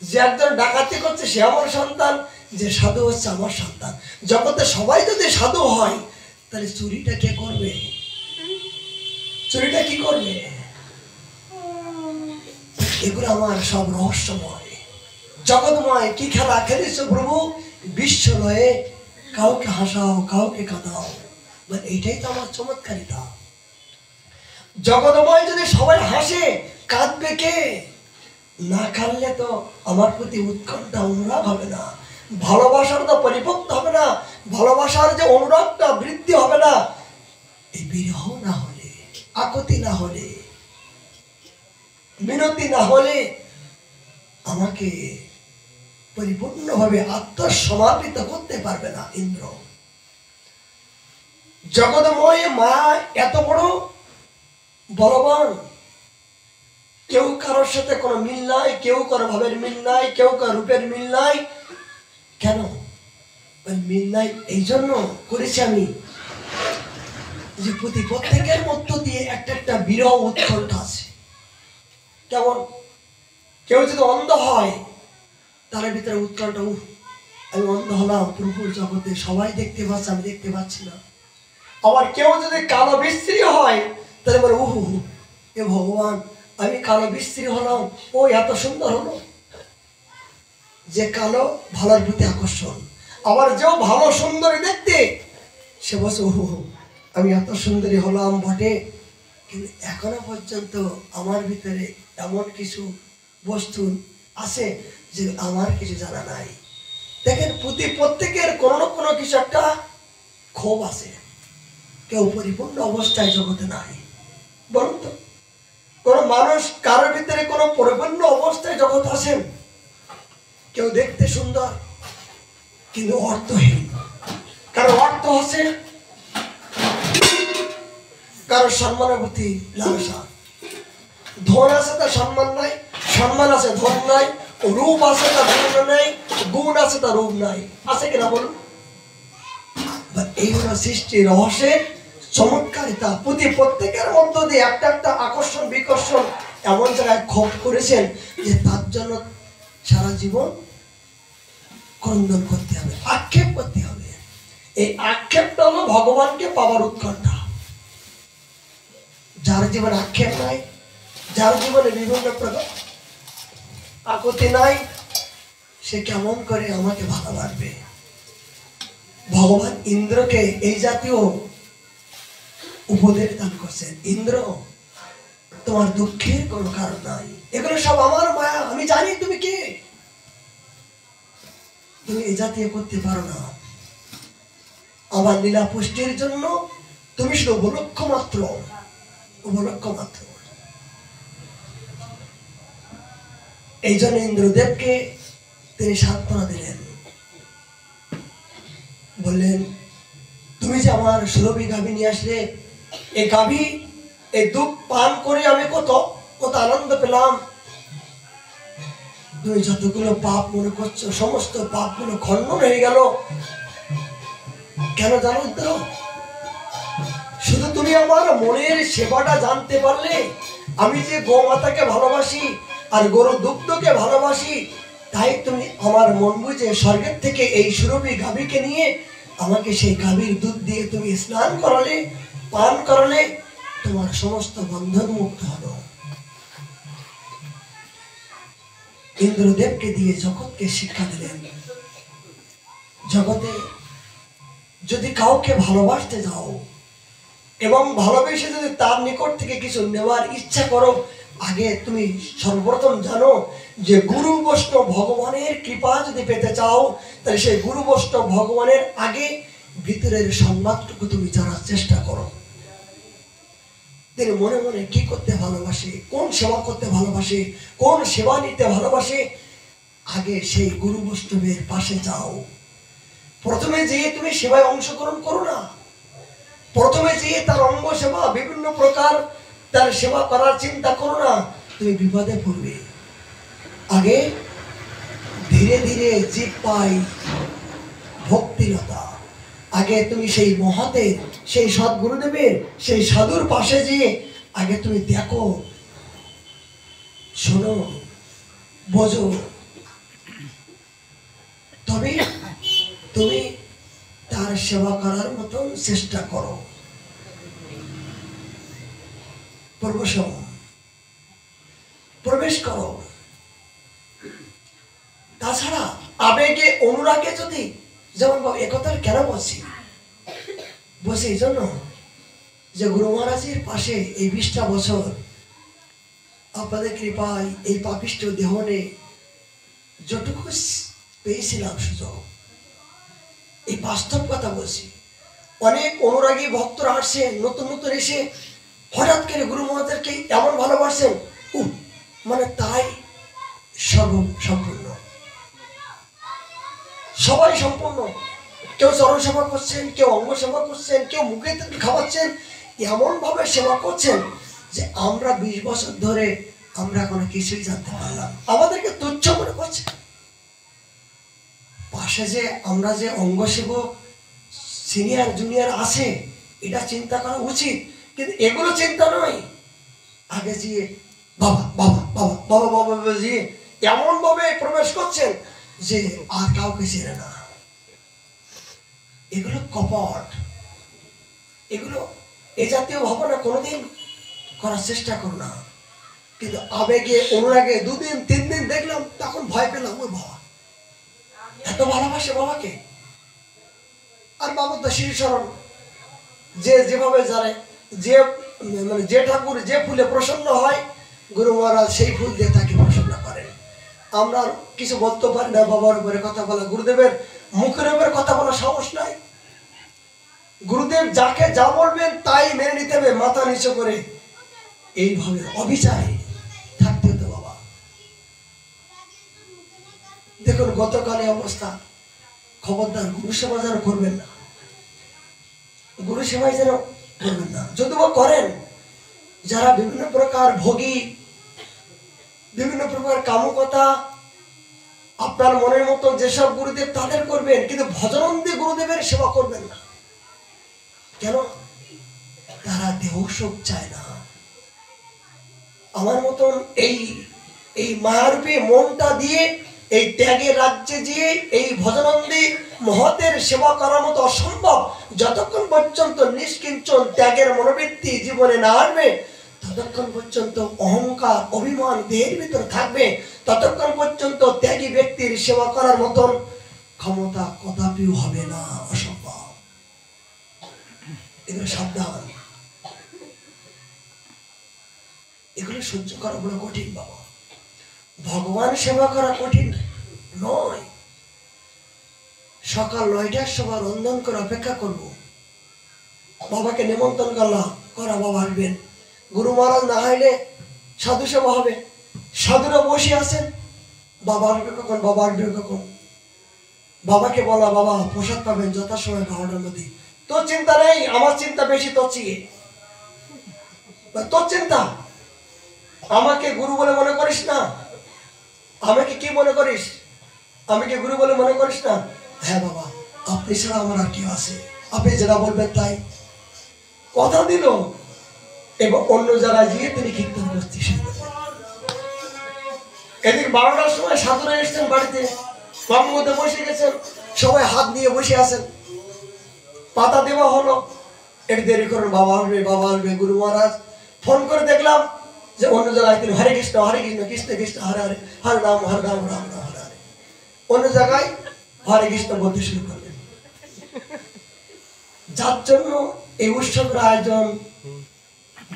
যে একজন ডাকাতি করছে সে আমার সন্তান, যে সাধু হচ্ছে আমার সন্তান। জগতে সবাই যদি সাধু হয়, তাহলে চুরিটা কে করবে? চুরিটা কি করবে? এগুলো আমার সব রহস্যময় জগৎময়। কি খেলা খেলেছ প্রভু? বিশ্ব লয়ে কাউকে হাসাও, কাউকে কাঁদাও। এইটাই তো আমার চমৎকারিতা। জগৎময় যদি সবাই হাসে, কাঁদবে কে? না কাঁদলে তো আমার প্রতি উৎকণ্ঠা অনুরাগ হবে না, ভালোবাসার তো পরিপক্ত হবে না, ভালোবাসার যে অনুরাগটা বৃদ্ধি হবে না। এই বিরহ না হলে, আকুতি না হলে, মিনতি না হলে আমাকে পরিপূর্ণভাবে আত্মসমাপিত করতে পারবে না ইন্দ্র। জগৎময় মা এত বড় বলবান, কেউ কারোর সাথে কোনো মিল নাই, কেউ কারো ভাবের মিল নাই, কেউ কারো রূপের মিল নাই। কেন মিল নাই? এই জন্য করেছি আমি যে প্রত্যেকের মধ্য দিয়ে একটা একটা বিরহ উৎকণ্ঠা আছে। কেমন? কেউ যদি অন্ধ হয়, তার ভিতরে উৎকণ্ঠা, আমি অন্ধ হলাম, প্রভুর জগতে সবাই দেখতে পাচ্ছে, আমি দেখতে পাচ্ছি না। আবার কেউ যদি কালো বিশ্রী হয়, তাহলে বলে এ ভগবান, আমি কালো বিশ্রী হলাম, ও এত সুন্দর হলো। যে কালো ভালোর প্রতি আকর্ষণ। আবার যেও ভালো সুন্দরী দেখতে, সে বলছে আমি এত সুন্দরী হলাম বটে, কিন্তু এখনো পর্যন্ত আমার ভিতরে এমন কিছু বস্তু আছে যে আমার কিছু জানা নাই। দেখেন প্রত্যেকের কোনো না কোনো কিছু একটা ক্ষোভ আছে। কেউ পরিপূর্ণ অবস্থায় জগতে নাই। বলুন তো, কোন মানুষ কারোর ভিতরে কোনো পরিপূর্ণ অবস্থায় জগৎ আছেন? কেউ দেখতে সুন্দর কিন্তু অর্থহীন, কারো অর্থ আছে, কারো সম্মানের প্রতি লালসা। ধন আছে তার সম্মান নাই, সম্মান আছে ধন নাই, রূপ আছে তার গুণ নাই, গুণ আছে তার রূপ নাই। আছে কিনা বলুন? এই হলো সৃষ্টি রহস্যের চমৎকারিতা। প্রত্যেকের মধ্য দিয়ে একটা একটা আকর্ষণ বিকর্ষণ এমন জায়গায় ক্ষোভ করেছেন যে তার জন্য সারা জীবন ক্রন্দন করতে হবে, আক্ষেপ করতে হবে। এই আক্ষেপটা হলো ভগবানকে পাওয়ার উৎকণ্ঠা। যার জীবনে আক্ষেপ নাই, যার জীবনে বিভিন্ন প্রকার আকুতি নাই, সে কেমন করে আমাকে ভালোবাসবে? ভগবান ইন্দ্রকে এই জাতীয় উপদেশ দান করছেন, ইন্দ্র তোমার দুঃখের কোনো কারণ নাই, এগুলো সব আমার মায়া, আমি জানি তুমি কে, তুমি এই জাতীয় করতে পারো না। আমার লীলা পুষ্টির জন্য তুমি শুধু উপলক্ষ মাত্র, উপলক্ষ মাত্র। এই জন্য ইন্দ্রদেবকে তিনি সান্ত্বনা দিলেন, বললেন তুমি যে আমার সুরভি গাভী নিয়ে আসলে, এই গাভী এই দুধ পান করে আমি কত কত আনন্দ পেলাম। তুমি যতগুলো পাপ মনে করছো সমস্ত পাপগুলো খণ্ডন হয়ে গেল। কেন জানো ইন্দ্র? শুধু তুমি আমার মনের সেবাটা জানতে পারলে, আমি যে গোমাতাকে ভালোবাসি আর গরু দুগ্ধকে ভালোবাসি, তাই তুমি আমার মন বুঝে স্বর্গের থেকে এই সুরভি গাভীকে নিয়ে আমাকে সেই গাভীর দুধ দিয়ে তুমি স্নান করালে, পান করালে, তোমার সমস্ত বন্ধন মুক্ত হলো। ইন্দ্রদেবকে দিয়ে জগৎকে শিক্ষা দিলেন, জগতে যদি কাউকে ভালোবাসতে যাও এবং ভালোবেসে যদি তার নিকট থেকে কিছু নেওয়ার ইচ্ছা করো, আগে তুমি সর্বপ্রথম জানো যে গুরু বৈষ্ণব ভগবানের কৃপা যদি পেতে চাও, তাহলে সেই গুরু বৈষ্ণব ভগবানের আগে ভিতরের সংবাদটুকু তুমি জানার চেষ্টা করো। তিনি মনে মনে কি করতে ভালোবাসে, কোন সেবা করতে ভালোবাসে, কোন সেবা নিতে ভালোবাসে, আগে সেই গুরু বৈষ্ণবের পাশে যাও। প্রথমে যেয়ে তুমি সেবায় অংশগ্রহণ করো না, প্রথমে যেয়ে তার অঙ্গ সেবা বিভিন্ন প্রকার তার সেবা করার চিন্তা করো না, তুমি বিপদে পড়বে। আগে ধীরে ধীরে জীব পাই ভক্তিলতা, আগে তুমি সেই মহাতের, সেই সদ্গুরুদেবের, সেই সাধুর পাশে যেয়ে আগে তুমি দেখো, শোনো, বোঝো, তবে তুমি তার সেবা করার মতন চেষ্টা করো। প্রবেশ করো। তাছাড়া আবেগে অনুরাগে যদি, যেমন একথা কেন বলছি, বলছি এই জন্য যে গুরু মহারাজের পাশে এই 20টা বছর আপনাদের কৃপায় এই পাপিষ্ঠ দেহনে যতটুকু পেয়েছিলাম সুযোগ, এই বাস্তব কথা বলছি। অনেক অনুরাগী ভক্তরা আসছেন, নতুন নতুন এসে হঠাৎ করে গুরু মহারাজকে এমন ভালোবাসেন, মানে তাই সম্পূর্ণ, সবাই সম্পূর্ণ। কেউ চরণ সেবা করছেন, কেউ অঙ্গ সেবা করছেন, কেউ মুখে খাওয়াচ্ছেন, এমন ভাবে সেবা করছেন যে আমরা 20 বছর ধরে আমরা কোনো কিছুই জানতে পারলাম, আমাদেরকে তুচ্ছ মনে করছে। পাশে যে আমরা যে অঙ্গ সেবক সিনিয়র জুনিয়র আছে, এটা চিন্তা করা উচিত, কিন্তু এগুলো চিন্তা নয়। আগে যে বাবা বাবা বাবা বাবা বাবা যে এমন ভাবে প্রবেশ করছেন যে আর কাউকে চেনে না। এগুলো কপট, এগুলো এ জাতীয় ভাবনা কোনোদিন করার চেষ্টা করো না। কিন্তু আবেগে অনুরাগে 2 দিন 3 দিন দেখলাম, তখন ভয় পেলাম, ওই বাবা এত ভালোবাসে বাবাকে। আর বাবা তো শ্রী শরণ, যে যেভাবে জানে, যে মানে যে ঠাকুর যে ফুলে প্রসন্ন হয় গুরু মহারাজ সেই ফুল দিয়ে তাকে প্রসন্ন করেন। আমরা কিছু বলতে পারি না, বাবার উপরে কথা বলা, গুরুদেবের মুখের উপরে কথা বলা সাহস নাই। গুরুদেব যাকে যা বলবেন তাই মেনে নিতে হবে, মাথা নিচু করে। এইভাবে অবিচারে থাকতে হতো বাবা। দেখুন গতকালের অবস্থা, খবরদার গুরু সেবা যেন করবেন না, গুরু সেবাই যেন করবেন না। যদি বা করেন, যারা বিভিন্ন প্রকার ভোগী, বিভিন্ন প্রকার কামকতা, আপনার মনের মতো যেসব গুরুদেব তাদের করবেন, কিন্তু ভজনন্দী গুরুদেবের সেবা করবেন না। কেন? তারা দেহ সুখ চায় না। আমার মতন এই মায়ারূপী মনটা দিয়ে, এই ত্যাগের রাজ্যে দিয়ে এই ভজনন্দী মহতের সেবা করার মতো অসম্ভব। যতক্ষণ পর্যন্ত নিষ্কিঞ্চন ত্যাগের মনোবৃত্তি জীবনে না আসবে, ততক্ষণ পর্যন্ত অহংকার অভিমান দেহের ভিতরে থাকবে, ততক্ষণ পর্যন্ত ত্যাগী ব্যক্তির সেবা করার মতন ক্ষমতা কদাপিও হবে না, অসম্ভব। এগুলো সাবধান, এগুলো সহ্য করা বড় কঠিন বাবা। ভগবান সেবা করা কঠিন নয়। সকাল 9টার সময় রন্ধন করে অপেক্ষা করব, বাবাকে নিমন্ত্রণ করা বাবা আসবেন। গুরু মহারাজ না হইলে সাধু সেবা হবে, সাধুরা বসে আছেন, বাবা আসবে কখন, বাবা আসবে কখন। বাবাকে বলা, বাবা প্রসাদ পাবেন যথাসময় 12টার মধ্যে। তোর চিন্তা নেই, আমার চিন্তা বেশি। তোর চিন্তা, আমাকে গুরু বলে মনে করিস না। আমাকে কি মনে করিস? আমি কি গুরু বলে মনে করিস না? হ্যাঁ বাবা, আপনি ছাড়া আমার আর কেউ আছে, আপনি যেটা বলবেন তাই। কথা দিল এবং অন্য জায়গায় গিয়ে তিনি কীর্তন করতে শুরু করলেন। এদিকে 12টার সময় সাধুরা এসছেন বাড়িতে, কর্মতে বসে গেছেন, সবাই হাত নিয়ে বসে আছেন। পাতা দেওয়া হলো, একটু দেরি করুন, বাবা আসবে, বাবা আসবে। গুরু মহারাজ ফোন করে দেখলাম যে অন্য জায়গায় তিনি হরে কৃষ্ণ কৃষ্ণ কৃষ্ণ হরে হরে, হরে রাম রাম রাম হরে হরে। অন্য জায়গায় হরে কৃষ্ণ বলতে শুরু করলেন। যার জন্য এই উৎসবের আয়োজন,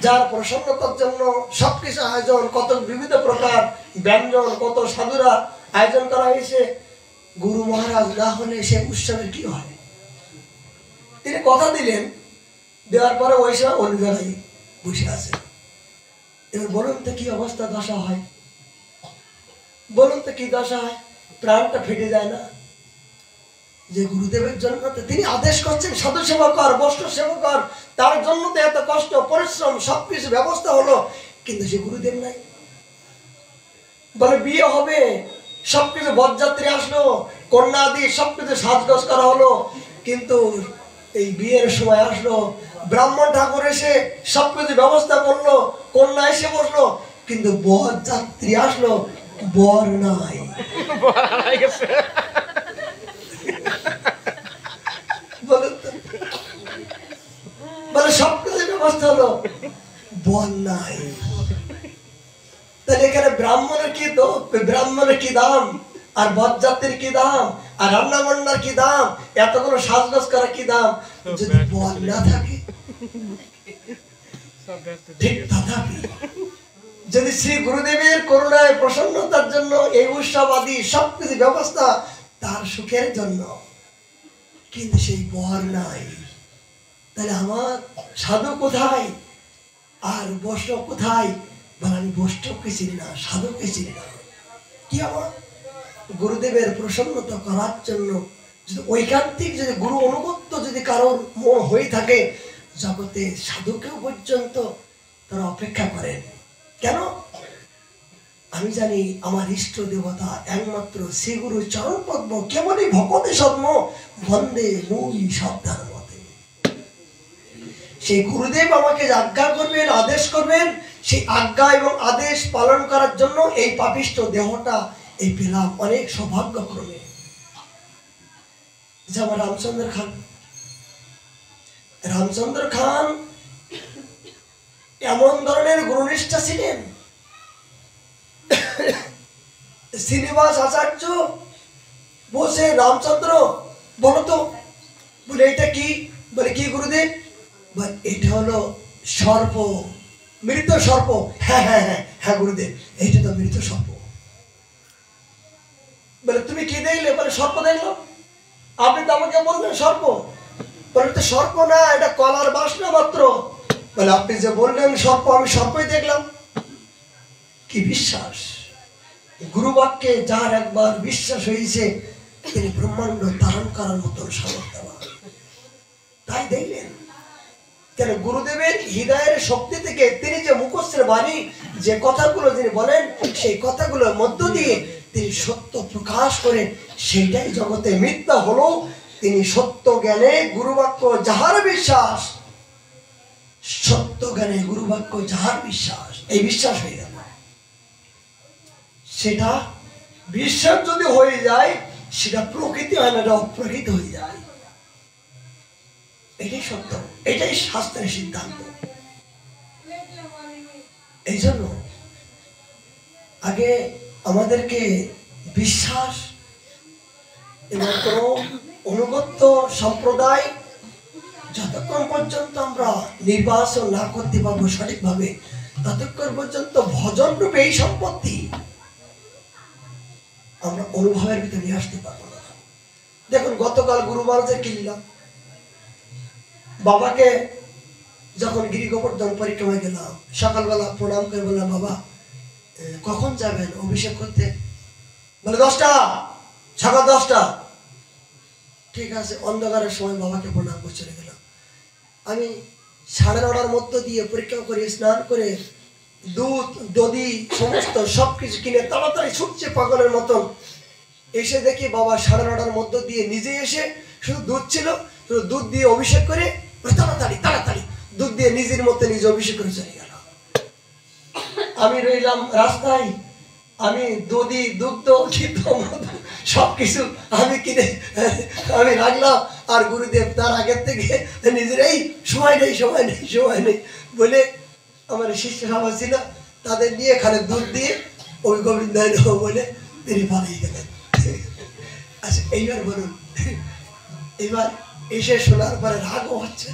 যার প্রসন্নতার জন্য সবকিছু আয়োজন, কত বিবিধ প্রকার ব্যঞ্জন, কত সাধুরা আয়োজন করা হয়েছে, গুরু মহারাজ না হলে সে উৎসবের কি হয়? তিনি কথা দিলেন, দেওয়ার পরে ওই সময় অন্য জায়গায় বসে আছে। এবার বলুন তো কি অবস্থা, দশা হয়? বলুন তো কি দশা হয়? প্রাণটা ফেটে যায় না? যে গুরুদেবের জন্য তিনি আদেশ করছেন সাধু সেবা কর, বৈষ্ণব সেবা কর, তার জন্য তো এত কষ্ট পরিশ্রম সবকিছু ব্যবস্থা হলো, কিন্তু সে গুরুদেব নাই। বলে বিয়ে হবে, সবকিছু বরযাত্রী আসলো, কন্যা আদি সবকিছু সাজগোজ করা হলো, কিন্তু এই বিয়ের সময় আসলো, ব্রাহ্মণ ঠাকুর এসে সবকিছু ব্যবস্থা করলো, কন্যা এসে বসলো, কিন্তু বরযাত্রী আসলো, বর নাই। বলে সবকিছু ব্যবস্থা হলো, বর নাই। তাহলে এখানে ব্রাহ্মণের কি দাম, আর বরযাত্রীর কি দাম, আর রান্না বান্নার কি দাম, এতগুলো সাজগোজ করা কি দাম, যদি বর না থাকে? ঠিক তথাপি যদি শ্রী গুরুদেবের করুণায় প্রসন্নতার জন্য এই উৎসব আদি সবকিছু ব্যবস্থা তার সুখের জন্য, কিন্তু সেই বর নাই, তাহলে আমার সাধু কোথায় আর বৈষ্ণব কোথায়? বলে আমি বৈষ্ণবকে চিনি না, সাধুকে চিনি না। কি আমার গুরুদেবের প্রসন্নতা করার জন্য যদি ঐকান্তিক যদি গুরু অনুগত্য যদি কারোর মন হয়ে থাকে, জগতে সাধুকেও পর্যন্ত তারা অপেক্ষা করেন। কেন? আমি জানি আমার ইষ্ট দেবতা একমাত্র শ্রী গুরু চরণ পদ্ম, কেবলই ভকতে সদ্ম বন্দে মুই সাবধান মতে। সেই গুরুদেব আমাকে আজ্ঞা করবেন, আদেশ করবেন, সেই আজ্ঞা এবং আদেশ পালন করার জন্য এই পাপিষ্ঠ দেহটা এই পেলাম অনেক সৌভাগ্যক্রমে। যেমন রামচন্দ্র খান এমন ধরনের গুরুনিষ্ঠা ছিলেন। শ্রীনিবাস আচার্য বলছে, রামচন্দ্র বলো তো, বলে এটা কি? বলে কি গুরুদেব? এটা হলো সর্প, মৃত সর্প। হ্যাঁ হ্যাঁ হ্যাঁ হ্যাঁ গুরুদেব, এইটা তো মৃত সর্প। বলে তুমি কি দেখলে? বলে সর্প দেখলো। আপনি তো আমাকে বললেন সর্প। বলে তো সর্প না, এটা কলার বাসনা মাত্র। বলে আপনি যে বললেন সর্প, আমি সর্পই দেখলাম। কি বিশ্বাস! গুরু বাক্যে যার একবার বিশ্বাস হয়েছে তিনি ব্রহ্মাণ্ড ধারণ করার মতন সামর্থ্যবান। তাই দেখলেন কেন গুরুদেবের হৃদয়ের শক্তি থেকে তিনি যে মুখস্থের বাণী, যে কথাগুলো তিনি বলেন, সেই কথাগুলোর মধ্য দিয়ে তিনি সত্য প্রকাশ করে সেইটাই জগতে মিথ্যা হলো। তিনি সত্য জ্ঞানে গুরুবাক্য যাহার বিশ্বাস, সত্য জ্ঞানে গুরুবাক্য যাহার বিশ্বাস, এই বিশ্বাস হয়ে গেল। সেটা বিশ্বাস যদি হয়ে যায়, সেটা প্রকৃতি হয় না, এটা অপ্রকৃত হয়ে যায়। এটাই সত্য, এটাই শাস্ত্রের সিদ্ধান্ত। এই জন্য আগে আমাদেরকে বিশ্বাস এবং কোন অনুগত্য সম্প্রদায় যতক্ষণ পর্যন্ত আমরা নির্বাচন না করতে পারবো সঠিকভাবে, ততক্ষণ পর্যন্ত ভজন রূপে এই সম্পত্তি আমরা অনুভবের ভিতরে নিয়ে আসতে পারবো না। দেখুন গতকাল গুরু মহারাজের কিনলাম, বাবাকে যখন গিরি গোবর্ধন পরিক্রমায় গেলাম, সকালবেলা প্রণাম করে বললাম, বাবা কখন যাবেন অভিষেক করতে? বলে 10টা, সকাল 10টা। ঠিক আছে, অন্ধকারের সময় বাবাকে প্রণাম করে চলে গেলাম। আমি 9:30টার মধ্য দিয়ে পরীক্ষা করে স্নান করে দুধ দধি সমস্ত সবকিছু কিনে তাড়াতাড়ি ছুটছে পাগলের মতন। এসে দেখি বাবা 9:30টার মধ্য দিয়ে নিজে এসে শুধু দুধ ছিল, শুধু দুধ দিয়ে অভিষেক করে তাড়াতাড়ি তাড়াতাড়ি দুধ দিয়ে নিজের মধ্যে নিজে অভিষেক করে চলে গেল। আমি রইলাম রাস্তায়, আমি দধি দুগ্ধ সবকিছু আমি কিনে আমি রাখলাম। আর গুরুদেব তার আগের থেকে নিজের এই সময় নেই সময় নেই সময় নেই বলে আমার শিষ্য সভা ছিল, তাদের নিয়ে এখানে দুধ দিয়ে ওই গোবিন্দ বলে তিনি পালিয়ে গেলেন। আচ্ছা এইবার বলুন, এবার এসে শোনার পরে রাগও হচ্ছে,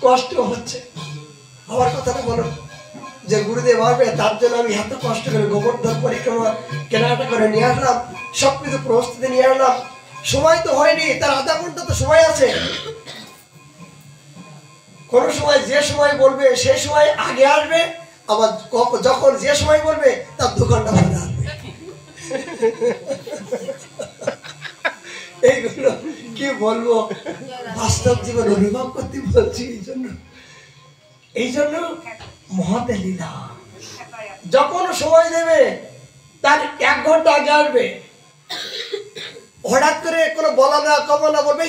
কষ্ট হচ্ছে। আমার কথাটা বলুন যে গুরুদেব আসবে, তার জন্য আমি এত কষ্ট করে গোবর্ধন পরিক্রমা কেনাকাটা করে নিয়ে আসলাম, সবকিছু প্রস্তুতি নিয়ে আসলাম। সময় তো হয়নি, তার আধা ঘন্টা তো সময় আছে। কোন সময় যে সময় বলবে সেই সময় আগে আসবে, আবার যখন যে সময় বলবে তার 2 ঘন্টা পরে আসবে। এইগুলো কি বলবো, বাস্তব জীবন অনুভব করতে বলছি। এই জন্য মহাতে লীলা, যখন সময় দেবে তার 1 ঘন্টা আগে আসবে। হঠাৎ করে কোনো বলা না কমা না বলবে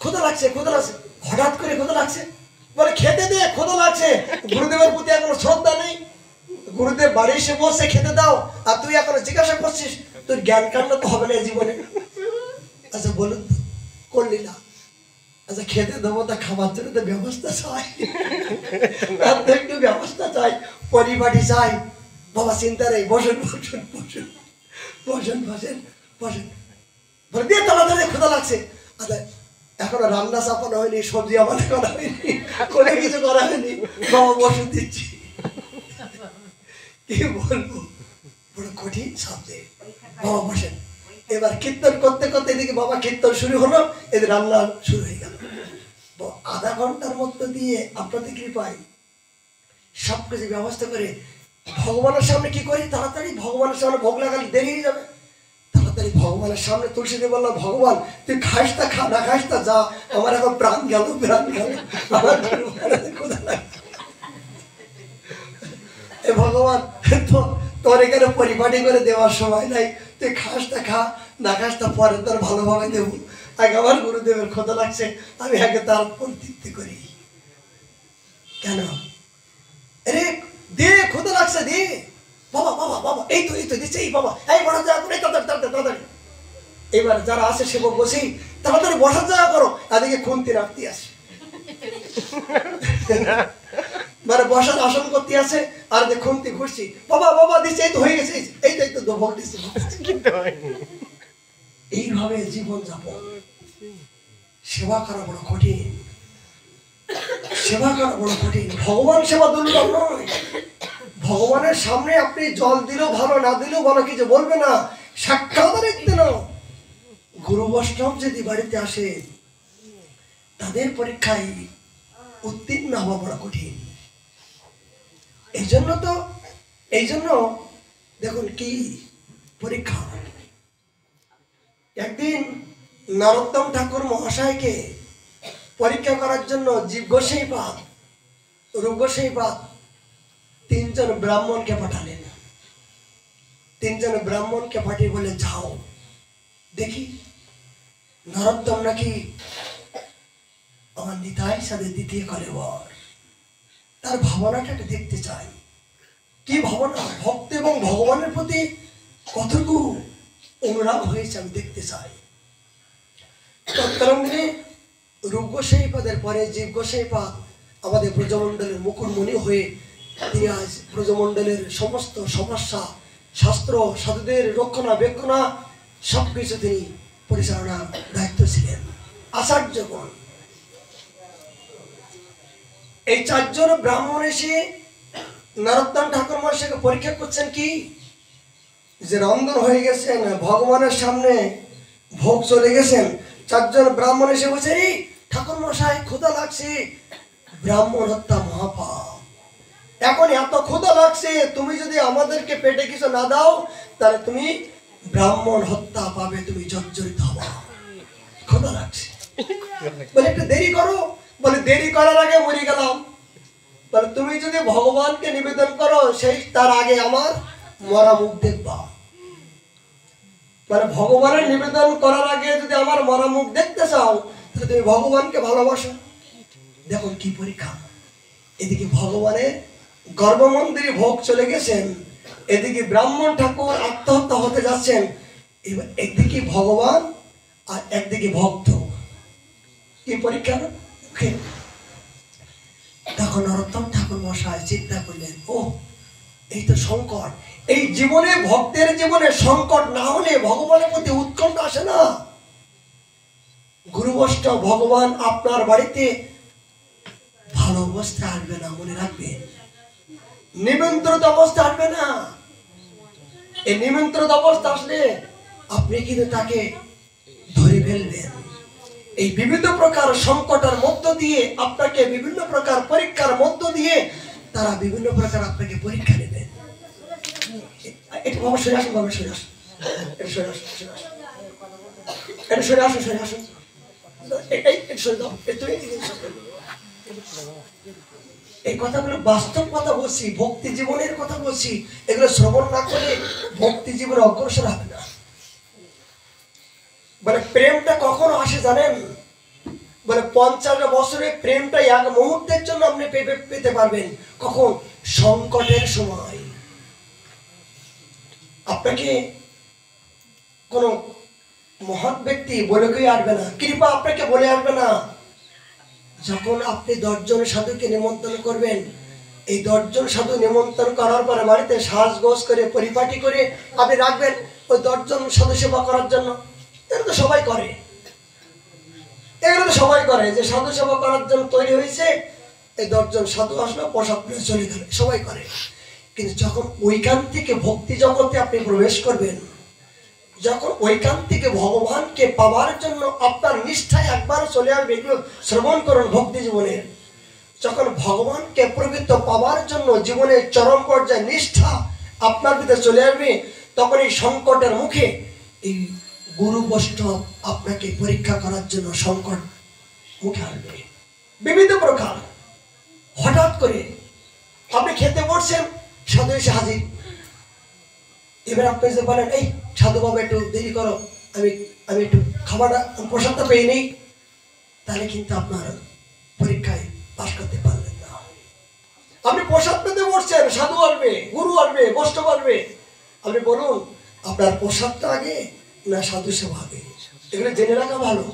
ক্ষুধা লাগছে ক্ষুধা লাগছে, হঠাৎ করে ক্ষুধা লাগছে বলে খেতে দে, ক্ষুধা লাগছে। গুরুদেবের প্রতি এখনো শ্রদ্ধা নেই। গুরুদেব বাড়ি এসে বসে খেতে দাও, আর তুই এখনো জিজ্ঞাসা করছিস, তোর জ্ঞান কান্না তো হবে না জীবনে। আচ্ছা বলুন তো কোন লীলা? আচ্ছা খেতে দেবো, তা খাবার জন্য তো ব্যবস্থা চাই, তার তো একটু ব্যবস্থা চাই, পরিপাটি চাই। বাবা চিন্তা নেই, বসেন বসেন বসেন বসেন বসেন বসেন বলে দিয়ে তাড়াতাড়ি ক্ষুধা লাগছে। আচ্ছা এখনো রান্না চাপানো হয়নি, সবজি আমার করা হয়নি, কোনো কিছু করা হয়নি, বাবা বসে দিচ্ছি। কি বলবো, বড় কঠিন সাবজেক্ট। বাবা বসেন। এবার কীর্তন করতে করতে এদিকে বাবা কীর্তন শুরু হলো, এদের রান্না শুরু হয়ে গেল। আধা ঘন্টার মধ্য দিয়ে আপনাদের কৃপায় সবকিছু ব্যবস্থা করে ভগবানের সামনে কি করি, তাড়াতাড়ি ভগবানের সামনে ভোগ লাগালে দেরি হয়ে যাবে। তাড়াতাড়ি ভগবানের সামনে তুলসী দিয়ে বললাম, ভগবান তুই খাস তা খা, না খাস তা যা, আমার এখন প্রাণ গেল প্রাণ গেল, আমার কোথা লাগছে। এ ভগবান তোর এখানে পরিপাটি করে দেওয়ার সময় নাই, তুই খাস তা খা, না খাস তা পরে তোর ভালোভাবে দেবো। আগে আমার গুরুদেবের ক্ষুধা লাগছে, আমি আগে তার উপর তৃপ্তি করি। কেন রে দে, ক্ষুধা লাগছে দে। বাবা বাবা বাবা এই তো দিচ্ছে, এই বাবা এই বসার জায়গা করে তাড়াতাড়ি। এবার যারা আসে সেবক বসেই তাড়াতাড়ি বসার জায়গা করো, এদিকে খুন্তি রাখতে আসে, মানে বসার আসন করতে আসে, আর খুন্তি ঘুরছি, বাবা বাবা দিচ্ছে, এই তো হয়ে গেছে, এই তো ভোগ দিচ্ছে। এইভাবে জীবন যাপন, সেবা করা বড় কঠিন। সেবা করা বড় কঠিন। ভগবান সেবা দুর্লভ নয়। ভগবানের সামনে আপনি জল দিলেও ভালো, না দিলেও ভালো, কিছু বলবে না, সাক্ষাৎ দেখতে না। গুরু বৈষ্ণব যদি বাড়িতে আসে, তাদের পরীক্ষায় উত্তীর্ণ হওয়া বড় কঠিন। এই জন্য দেখুন কি পরীক্ষা। একদিন নরোত্তম ঠাকুর মহাশয়কে পরীক্ষা করার জন্য জীব গোসাইপাদ, রূপ গোসাইপাদ 3 জন ব্রাহ্মণকে পাঠালেন। 3 জন ব্রাহ্মণকে পাঠিয়ে বলে, যাও দেখি নরোত্তম নাকি আমার নিতাই সাথে দ্বিতীয় কলেবর, তার ভাবনাটা দেখতে চাই। কি ভাবনা, ভক্ত এবং ভগবানের প্রতি কতটুকু অনুরাগ হয়েছে আমি দেখতে চাই। তৎকালীন রূপ গোসাইপাদের পরে জীব গোসাইপাদ আমাদের ব্রজমণ্ডলের মুকুটমণি হয়ে তিনি আজ ব্রজমণ্ডলের সমস্ত সমস্যা, শাস্ত্র, সাধুদের রক্ষণাবেক্ষণা সবকিছু তিনি পরিচালনার দায়িত্ব ছিলেন। আচার্যগণ, এই 4 জন ব্রাহ্মণ এসে নরোত্তম ঠাকুর মহাশয়কে পরীক্ষা করছেন কি, যে রন্ধন হয়ে গেছেন, ভগবানের সামনে ভোগ চলে গেছেন। 4 জন ব্রাহ্মণ এসে বলছে, এই ঠাকুর মশাই ক্ষুধা লাগছে, ব্রাহ্মণ হত্যা মহাপাপ। এখন এত ক্ষুধা লাগছে, তুমি যদি আমাদেরকে পেটে কিছু না দাও, তাহলে তুমি ব্রাহ্মণ হত্যা পাবে, তুমি জর্জরিত হবা। ক্ষুধা লাগছে, বলে একটু দেরি করো। বলে দেরি করার আগে মরে গেলাম। বলে তুমি যদি ভগবানকে নিবেদন করো, সেই তার আগে আমার মরা মুখ দেখবা। মানে ভগবানের নিবেদন করার আগে যদি আমার মরা মুখ দেখতে চাও, তাহলে তুমি ভগবানকে ভালোবাসো। দেখুন কি পরীক্ষা। এদিকে ভগবানের গর্ভমন্দিরে ভোগ চলে গেছেন, এদিকে ব্রাহ্মণ ঠাকুর আত্মহত্যা হতে যাচ্ছেন। এবার একদিকে ভগবান আর একদিকে ভক্ত, কি পরীক্ষা। তখন নরোত্তম ঠাকুর মশাই চিন্তা করলেন, ও এই তো সংকট। এই জীবনে, ভক্তের জীবনে সংকট না হলে ভগবানের প্রতি উৎকণ্ঠা আসে না। গুরু বৈষ্ণব ভগবান আপনার বাড়িতে ভালো অবস্থায় আসবে না, মনে রাখবেন। নিমন্ত্রিত অবস্থা আসবে না। এই নিমন্ত্রিত অবস্থা আসলে আপনি কিন্তু তাকে ধরে ফেলবেন। এই বিভিন্ন প্রকার সংকটের মধ্য দিয়ে, আপনাকে বিভিন্ন প্রকার পরীক্ষার মধ্য দিয়ে তারা বিভিন্ন প্রকার আপনাকে পরীক্ষা নেবেন। এটা বাবা সরে আসুন, বাবা সরে আসুন, এটা সরে আসুন, এটা সরে আসুন, সরে আসুন, সরে দাও। এই কথাগুলো বাস্তব কথা বলছি, ভক্তি জীবনের কথা বলছি। এগুলো শ্রবণ না করলে ভক্তি জীবনে অগ্রসর হবে না। বলে প্রেমটা কখন আসে জানেন? বলে 50 বছরে প্রেমটা এক মুহূর্তের জন্য আপনি পেতে পারবেন। কখন? সংকটের সময়। আপনাকে কোন মহৎ ব্যক্তি বলে কেউ আসবে না, কৃপা আপনাকে বলে আসবে না। যখন আপনি 10 জন সাধুকে নিমন্ত্রণ করবেন, এই 10 জন সাধু নিমন্ত্রণ করার পরে বাড়িতে সাজগোজ করে পরিপাটি করে আপনি রাখবেন ওই 10 জন সাধু সেবা করার জন্য। এটা তো সবাই করে, এগুলো তো সবাই করে, যে সাধু সেবা করার জন্য তৈরি হয়েছে, এই 10 জন সাধু আসলো, প্রসাদ নিয়ে চলে গেল, সবাই করে। কিন্তু যখন ওইখান থেকে ভক্তি জগতে আপনি প্রবেশ করবেন, যখন ওইখান থেকে ভগবানকে পাওয়ার জন্য আপনার নিষ্ঠায় একবার চলে আসবে, এগুলো শ্রবণ করুন ভক্তি জীবনের। যখন ভগবানকে প্রকৃত পাওয়ার জন্য জীবনের চরম পর্যায়ে নিষ্ঠা আপনার ভিতরে চলে আসবে, তখন এই সংকটের মুখে এই গুরু বৈষ্ণব আপনাকে পরীক্ষা করার জন্য সংকট মুখে আসবে বিভিন্ন প্রকার। হঠাৎ করে আপনি খেতে বসছেন, সাধু এসে হাজির। এবার আপনি যে বলেন, এই সাধু বাবা একটু দেরি করো, আমি একটু খাবারটা প্রসাদটা পেয়ে নেই, তাহলে কিন্তু আপনার পরীক্ষায় পাশ করতে পারবেন না। আপনি প্রসাদ পেতে বসছেন, সাধু আসবে, গুরু আসবে, বৈষ্ণব আসবে, আপনি বলুন আপনার প্রসাদটা আগে না সাধু সেবা আগে? এগুলো জেনে রাখা ভালো।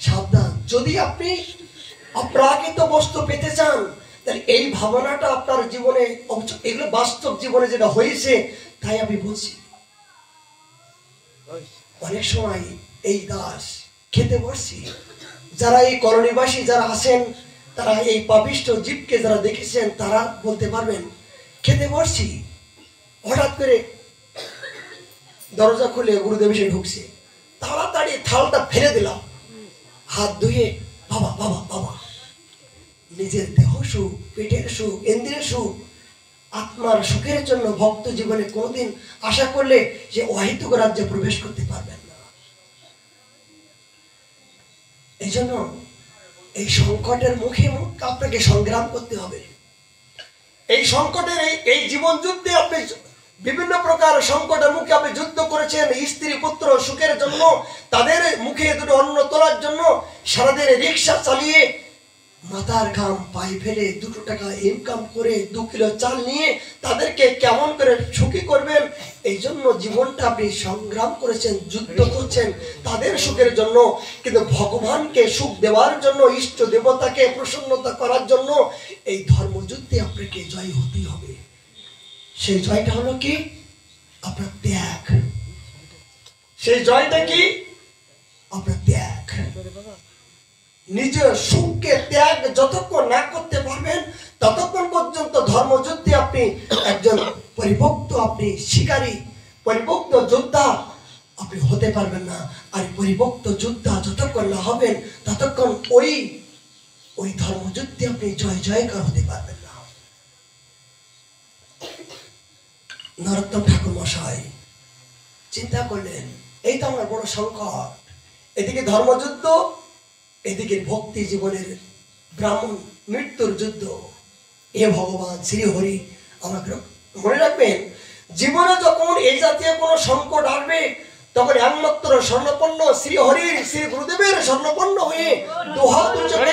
সাবধান, যদি আপনি অপ্রাকৃত বস্তু পেতে চান, তাহলে এই ভাবনাটা আপনার জীবনে, এগুলো বাস্তব জীবনে যেটা হয়েছে তাই আমি বলছি। অনেক সময় এই দাস খেতে বসছি, যারা এই কলোনিবাসী যারা আছেন, তারা এই পাপিষ্ঠ জীবকে যারা দেখেছেন তারা বলতে পারবেন, খেতে বসছি, হঠাৎ করে দরজা খুলে গুরুদেব এসে ঢুকছে, তাড়াতাড়ি থালটা ফেলে দিলাম, হাত ধুয়ে বাবা বাবা বাবা। নিজের দেহ সুখ, পেটের সুখ, ইন্দ্রিয়ের সুখ, আত্মার সুখের জন্য ভক্ত জীবনে কোনোদিন আশা করলে যে অহেতুক রাজ্যে প্রবেশ করতে পারবেন না। এই জন্য এই সংকটের মুখে আপনাকে সংগ্রাম করতে হবে। এই সংকটের এই জীবন যুদ্ধে আপনি বিভিন্ন প্রকার সংকটের মুখে আপনি যুদ্ধ করেছেন, স্ত্রী পুত্র সুখের জন্য, তাদের মুখে দুটো অন্ন তোলার জন্য সারাদিন রিক্সা চালিয়ে মাথার ঘাম পায়ে ফেলে 2 টাকা ইনকাম করে 2 কিলো চাল নিয়ে তাদেরকে কেমন করে সুখী করবেন, এই জন্য জীবনটা আপনি সংগ্রাম করেছেন, যুদ্ধ করছেন তাদের সুখের জন্য। কিন্তু ভগবানকে সুখ দেওয়ার জন্য, ইষ্ট দেবতাকে প্রসন্নতা করার জন্য এই ধর্মযুদ্ধে আপনাকে জয় হতেই হবে। সেই জয়টা হলো কি? আপনার ত্যাগ। সেই জয়টা কি? আপনার ত্যাগ। নিজের সুখকে ত্যাগ যতক্ষণ না করতে পারবেন ততক্ষণ পর্যন্ত ধর্মযুদ্ধে আপনি একজন পরিপক্ত, আপনি শিকারী, পরিপক্ত যোদ্ধা আপনি হতে পারবেন না। আর পরিপক্ত যোদ্ধা যতক্ষণ না হবেন ততক্ষণ ওই ধর্মযুদ্ধে আপনি জয় জয়কার হতে পারবেন না। নরোত্তম ঠাকুর মশাই চিন্তা করলেন, এই তো আমার বড় সংকট, এদিকে ধর্মযুদ্ধ, এদিকে ভক্তি জীবনের ব্রাহ্মণ মৃত্যুর যুদ্ধ। এ ভগবান শ্রী হরি আমাকে মনে রাখবেন, জীবনে যখন এই জাতীয় কোনো সংকট আসবে তখন একমাত্র স্বর্ণপন্ন শ্রী হরির, শ্রী গুরুদেবের স্বর্ণপন্ন হয়ে দুহাত উঁচু করে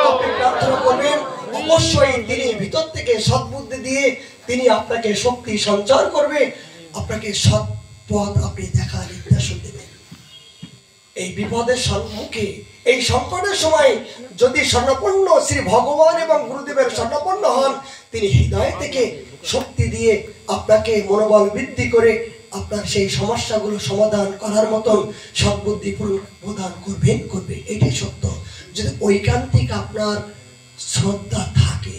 আপনি প্রার্থনা করবেন। অবশ্যই তিনি ভিতর থেকে সদ্বুদ্ধি দিয়ে তিনি আপনাকে শক্তি সঞ্চার করবে, আপনাকে সৎ পথ আপনি দেখার নির্দেশন দেবেন। এই বিপদের সম্মুখে, এই সংকটের সময় যদি স্বর্ণপন্ন শ্রী ভগবান এবং গুরুদেবের স্বর্ণপন্ন হন, তিনি হৃদয় থেকে শক্তি দিয়ে আপনাকে মনোবল বৃদ্ধি করে আপনার সেই সমস্যাগুলো সমাধান করার মতন সদ্বুদ্ধি প্রদান করবে। এটাই সত্য। যদি ঐকান্তিক আপনার শ্রদ্ধা থাকে,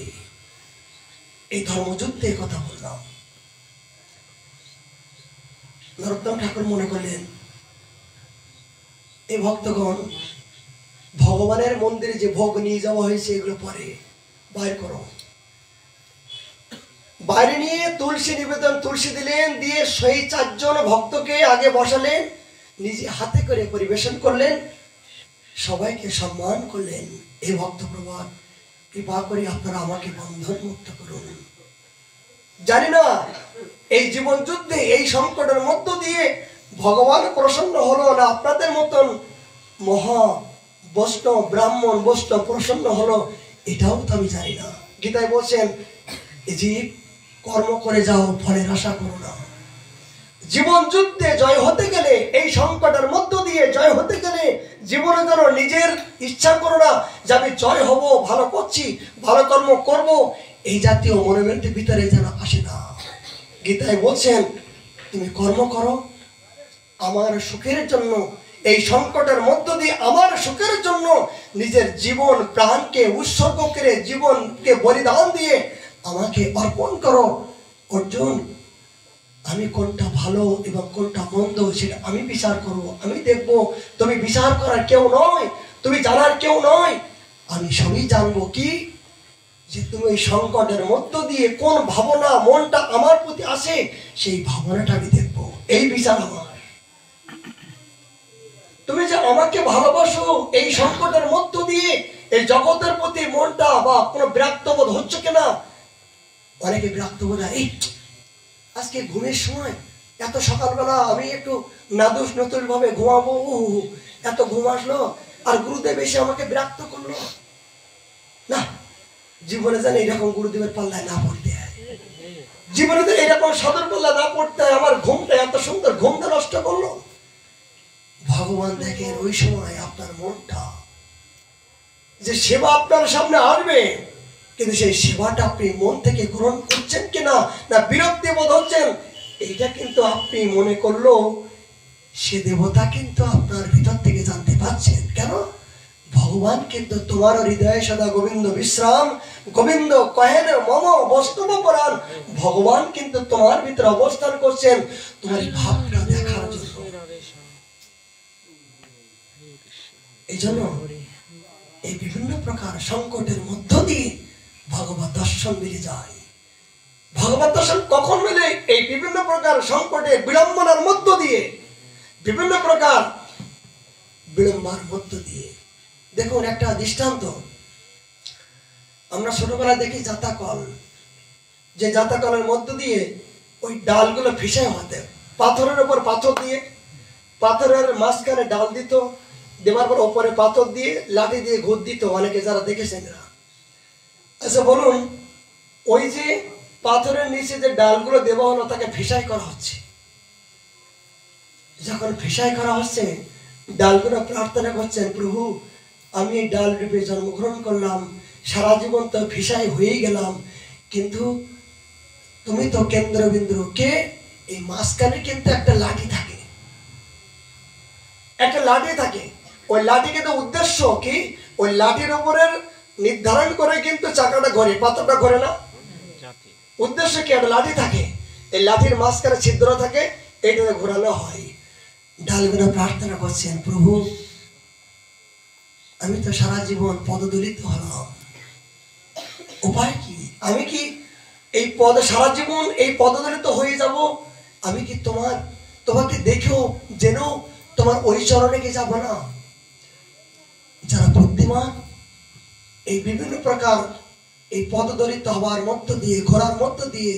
এই ধর্মযুদ্ধের কথা বললাম। নরোত্তম ঠাকুর মনে করলেন, এই ভক্তগণ ভগবানের মন্দিরে যে ভোগ নিয়ে যাওয়া হয়েছে এগুলো পরে বাইর করো। বাইরে নিয়ে তুলসী নিবেদন, তুলসী দিলেন, দিয়ে সেই 4 জন ভক্তকে আগে বসালেন, নিজে হাতে করে পরিবেশন করলেন, সবাইকে সম্মান করলেন। এই ভক্ত প্রভা কৃপা করে আপনারা আমাকে বন্ধন মুক্ত করুন। জানি না এই জীবন যুদ্ধে, এই সংকটের মধ্য দিয়ে ভগবান প্রসন্ন হলো না আপনাদের মতন মহা বৈষ্ণব, ব্রাহ্মণ বৈষ্ণব প্রসন্ন হলো, এটাও তো আমি জানি না। গীতায় বলছেন, জীব কর্ম করে যাও, ফলের আশা করো না। জীবন যুদ্ধে জয় হতে গেলে, এই সংকটের মধ্য দিয়ে জয় হতে গেলে জীবনে যেন নিজের ইচ্ছা করো না যে আমি জয় হব, ভালো করছি, ভালো কর্ম করব, এই জাতীয় মনোবৃত্তির ভিতরে যেন আসে না। গীতায় বলছেন, তুমি কর্ম করো আমার সুখের জন্য, এই সংকটের মধ্য দিয়ে আমার সুখের জন্য নিজের জীবন প্রাণকে উৎসর্গ করে, জীবনকে বলিদান দিয়ে আমাকে অর্পণ করো। অর্জুন, আমি কোনটা ভালো এবং কোনটা মন্দ সেটা আমি বিচার করব, আমি দেখব। তুমি বিচার করার কেউ নয়, তুমি জানার কেউ নয়, আমি সবই জানবো। কি যে তুমি এই সংকটের মধ্য দিয়ে কোন ভাবনা মনটা আমার প্রতি আসে, সেই ভাবনাটা আমি দেখবো, এই বিচার আমার। তুমি যে আমাকে ভালোবাসো, এই সংকটের মধ্য দিয়ে এই জগতের প্রতি মনটা বা কোনো বিরক্তবোধ হচ্ছে কিনা। অনেকে বিরক্তবোধ হয়, এই আজকে ঘুমের সময় এত সকালবেলা আমি একটু নাদুস নতুন ভাবে ঘুমাবো, এত ঘুম আসলো, আর গুরুদেব এসে আমাকে বিরক্ত করলো না। জীবনে যেন এরকম গুরুদেবের পাল্লায় না পড়তে হয়, জীবনে যেন এরকম সদর পাল্লা না পড়তে হয়। আমার ঘুমটা এত সুন্দর, ঘুমটা নষ্ট করলো। ভগবান দেখেন ওই সময় আপনার মনটা, যে সেবা আপনার সামনে আসবে, কিন্তু সেই সেবাটা আপনি মন থেকে গ্রহণ করছেন কিনা, না বিরক্তি বোধ হচ্ছেন, এইটা কিন্তু আপনি মনে করলেও সে দেবতা কিন্তু আপনার ভিতর থেকে জানতে পারছেন। কেন? ভগবান কিন্তু তোমার হৃদয়ে সদা গোবিন্দ বিশ্রাম, গোবিন্দ কহেন মম বৈষ্ণব পরাণ। ভগবান কিন্তু তোমার ভিতরে অবস্থান করছেন তোমার ভাবটা দেখার জন্য। এই জন্য এই বিভিন্ন প্রকার সংকটের মধ্য দিয়ে ভগবত দর্শন মিলে যায়। ভগবত দর্শন কখন মিলে? এই বিভিন্ন প্রকার সংকটে বিড়ম্বনার মধ্য দিয়ে, বিভিন্ন প্রকার বিড়ম্বনার মধ্য দিয়ে। দেখুন একটা দৃষ্টান্ত, আমরা ছোটবেলায় দেখি জাতাকল, যে জাতাকলের মধ্য দিয়ে ওই ডালগুলো ফিসায় হতে, পাথরের উপর পাথর দিয়ে, পাথরের মাঝখানে ডাল দিত, দেওয়ার পর ওপরে পাথর দিয়ে লাঠি দিয়ে ঘুর দিত। অনেকে যারা দেখেছেন না, আচ্ছা বলুন, ওই যে পাথরের নিচে যে ডালগুলো দেওয়া হলো তাকে ফিসাই করা হচ্ছে। যখন ফিসাই করা হচ্ছে, ডালগুলো প্রার্থনা করছেন, প্রভু আমি এই ডাল রূপে জন্মগ্রহণ করলাম, সারা জীবন তো ফিসাই হয়েই গেলাম, কিন্তু তুমি তো কেন্দ্রবিন্দু। কে? এই মাঝখানে কিন্তু একটা লাঠি থাকে, একটা লাঠি থাকে। ওই লাঠি কিন্তু উদ্দেশ্য কি? ওই লাঠির উপরের নির্ধারণ করে কিন্তু চাকাটা ঘোরে, পাথরটা ঘোরে না। উদ্দেশ্য কি? একটা লাঠি থাকে, এই লাঠির মাঝখানে ছিদ্র থাকে, এইটাতে ঘোরানো হয়। ডালগুলো প্রার্থনা করছেন, প্রভু আমি তো সারা জীবন পদদলিত হলাম, উপায় কি? আমি কি এই পদ সারা জীবন এই পদদলিত হয়ে যাব? আমি কি তোমাকে দেখেও যেন তোমার ওই চরণে কি যাব না? যারা বুদ্ধিমান এই বিভিন্ন প্রকার এই পদদলিত হওয়ার মধ্য দিয়ে, ঘোরার মধ্য দিয়ে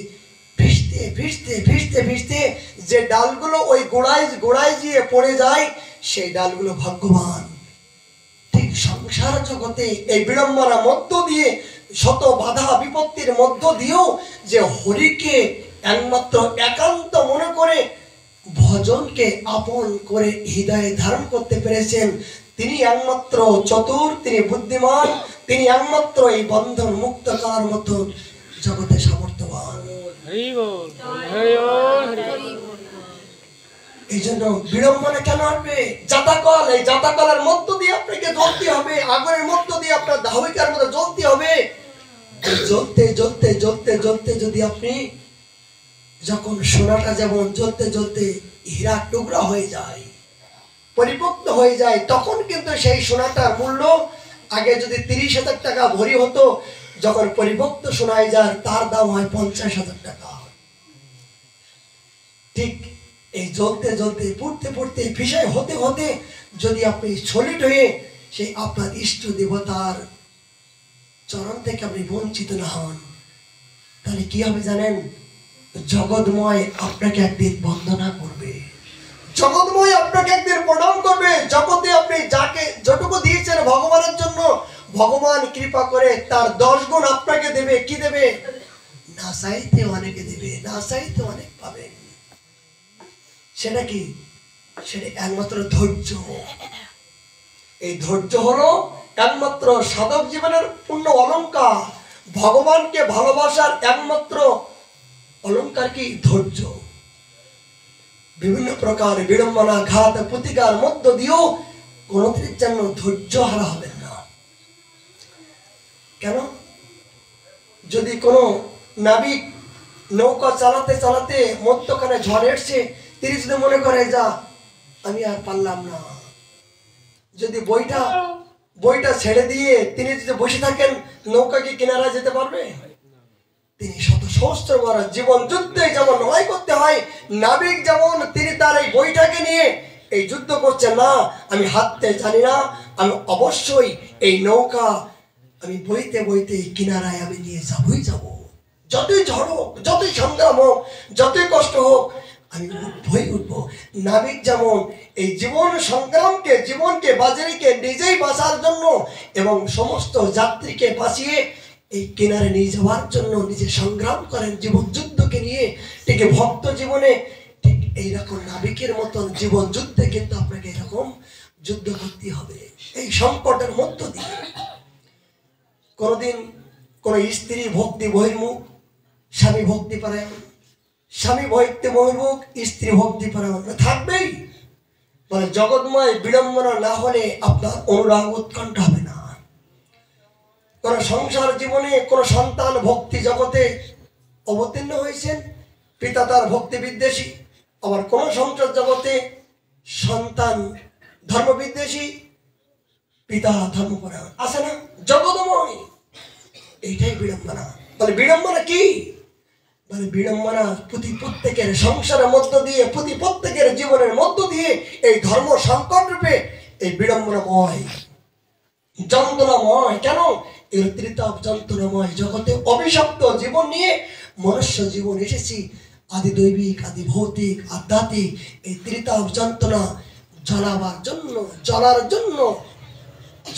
ভিজতে ভিজতে ভিজতে ভিজতে যে ডালগুলো ওই গোড়ায় গিয়ে পড়ে যায়, সেই ডালগুলো ভাগ্যবান। ঠিক সংসার জগতে এই বিড়ম্বনার মধ্য দিয়ে, শত বাধা বিপত্তির মধ্য দিয়েও যে হরিকে একমাত্র একান্ত মনে করে ভজনকে আপন করে হৃদয়ে ধারণ করতে পেরেছেন, তিনি একমাত্র চতুর, তিনি বুদ্ধিমান, তিনি একমাত্র এই বন্ধন মুক্ত করার মতো জগতে সামর্থ্যবান। এই জন্য বিড়ম্বনা কেন আসবে? জাতাকল, এই জাতাকলের মধ্য দিয়ে আপনাকে জ্বলতে হবে, আগুনের মধ্য দিয়ে আপনার দাহবিকার মধ্যে জ্বলতে হবে। জ্বলতে জ্বলতে জ্বলতে জ্বলতে যদি আপনি, যখন সোনাটা যেমন জ্বলতে জ্বলতে হীরা টুকরা হয়ে যায়, পরিপক্ত হয়ে যায়, তখন কিন্তু সেই সোনাটার মূল্য আগে যদি 30,000 টাকা ভরি হতো, যখন পরিপক্ত শোনায় যায় তার দাম হয় 50,000 টাকা। ঠিক এই জ্বলতে জ্বলতে পড়তে পড়তে ফিসাই হতে হতে যদি আপনি সলিড হয়ে সেই আপনার ইষ্ট দেবতার চরণ থেকে আপনি বঞ্চিত না হন, তাহলে কি হবে জানেন? জগৎময় আপনাকে একদিন বন্দনা করবে, জগৎময় আপনাকে একদিন প্রণাম করবে। জগতে আপনি যাকে যতটুকু দিয়েছেন ভগবানের জন্য, ভগবান কৃপা করে তার 10 গুণ আপনাকে দেবে। কি দেবে? না চাইতে অনেকে দেবে, না চাইতে অনেক পাবেন। সেটা কি? সেটা একমাত্র ধৈর্য। এই ধৈর্য হলো একমাত্র সাধক জীবনের পূর্ণ অলংকার। ভগবানকে ভালোবাসার একমাত্র অলংকার কি? ধৈর্য। বিভিন্ন প্রকার বিড়ম্বনা, ঘাত, প্রতিকার মধ্য দিয়েও কোনদিনের জন্য ধৈর্য হারা হবেন না। কেন? যদি কোনো নাবিক নৌকা চালাতে চালাতে মধ্যখানে ঝড় এসছে, তিনি যদি মনে করে যা আমি আর পারলাম না, যদি বইটা ছেড়ে দিয়ে তিনি যদি বসে থাকেন, নৌকা কি কিনারা যেতে পারবে? তিনি শত সহস্র বার জীবন যুদ্ধে যেমন লড়াই করতে হয়, নাবিক যেমন তিনি তার এই বইটাকে নিয়ে এই যুদ্ধ করছেন, না আমি হাঁটতে জানি না, আমি অবশ্যই এই নৌকা আমি বইতে বইতে কিনারায় আমি নিয়ে যাবই যাব। যতই ঝড় হোক, যতই সংগ্রাম হোক, যতই কষ্ট হোক, আমি উঠবই উঠবো। নাবিক যেমন এই জীবন সংগ্রামকে, জীবনকে বাজারিকে নিজেই বাঁচার জন্য এবং সমস্ত যাত্রীকে বাঁচিয়ে এই কিনারে নিয়ে যাওয়ার জন্য নিজে সংগ্রাম করেন জীবন যুদ্ধকে নিয়ে, ঠিক ভক্ত জীবনে ঠিক এইরকম নাবিকের মতন জীবন যুদ্ধে কিন্তু আপনাকে এরকম যুদ্ধ করতে হবে। এই সংকটের মধ্য দিয়ে কোনদিন কোন স্ত্রী ভক্তি বহির্মুখ, স্বামী ভক্তি পরায়ণ, স্বামী ভক্তি বহির্মুখ, স্ত্রী ভক্তি পরায়ণ থাকবেই। মানে জগৎময় বিড়ম্বনা না হলে আপনার অনুরাগ উৎকণ্ঠা হবে না। কোন সংসার জীবনে কোন সন্তান ভক্তি জগতে অবতীর্ণ হয়েছেন, পিতা তার ভক্তি বিদ্বেষী, আবার কোন সংসার জগতে সন্তান ধর্ম বিদ্বেষী, পিতা ধর্মপরায়ণ আছে না? জগদময়। এইটাই বিড়ম্বনা। বলে বিড়ম্বনা কি? মানে বিড়ম্বনা প্রত্যেকের সংসারের মধ্য দিয়ে, প্রত্যেকের জীবনের মধ্য দিয়ে এই ধর্ম সংকট রূপে এই বিড়ম্বনাময়, যন্ত্রণাময়। কেন? এর ত্রিতাপ যন্ত্রণাময় জগতে অভিশপ্ত জীবন নিয়ে মনুষ্য জীবন এসেছি। আদি দৈবিক, আদি ভৌতিক, আধ্যাত্মিক এই ত্রিতাপ যন্ত্রণা জ্বলার জন্য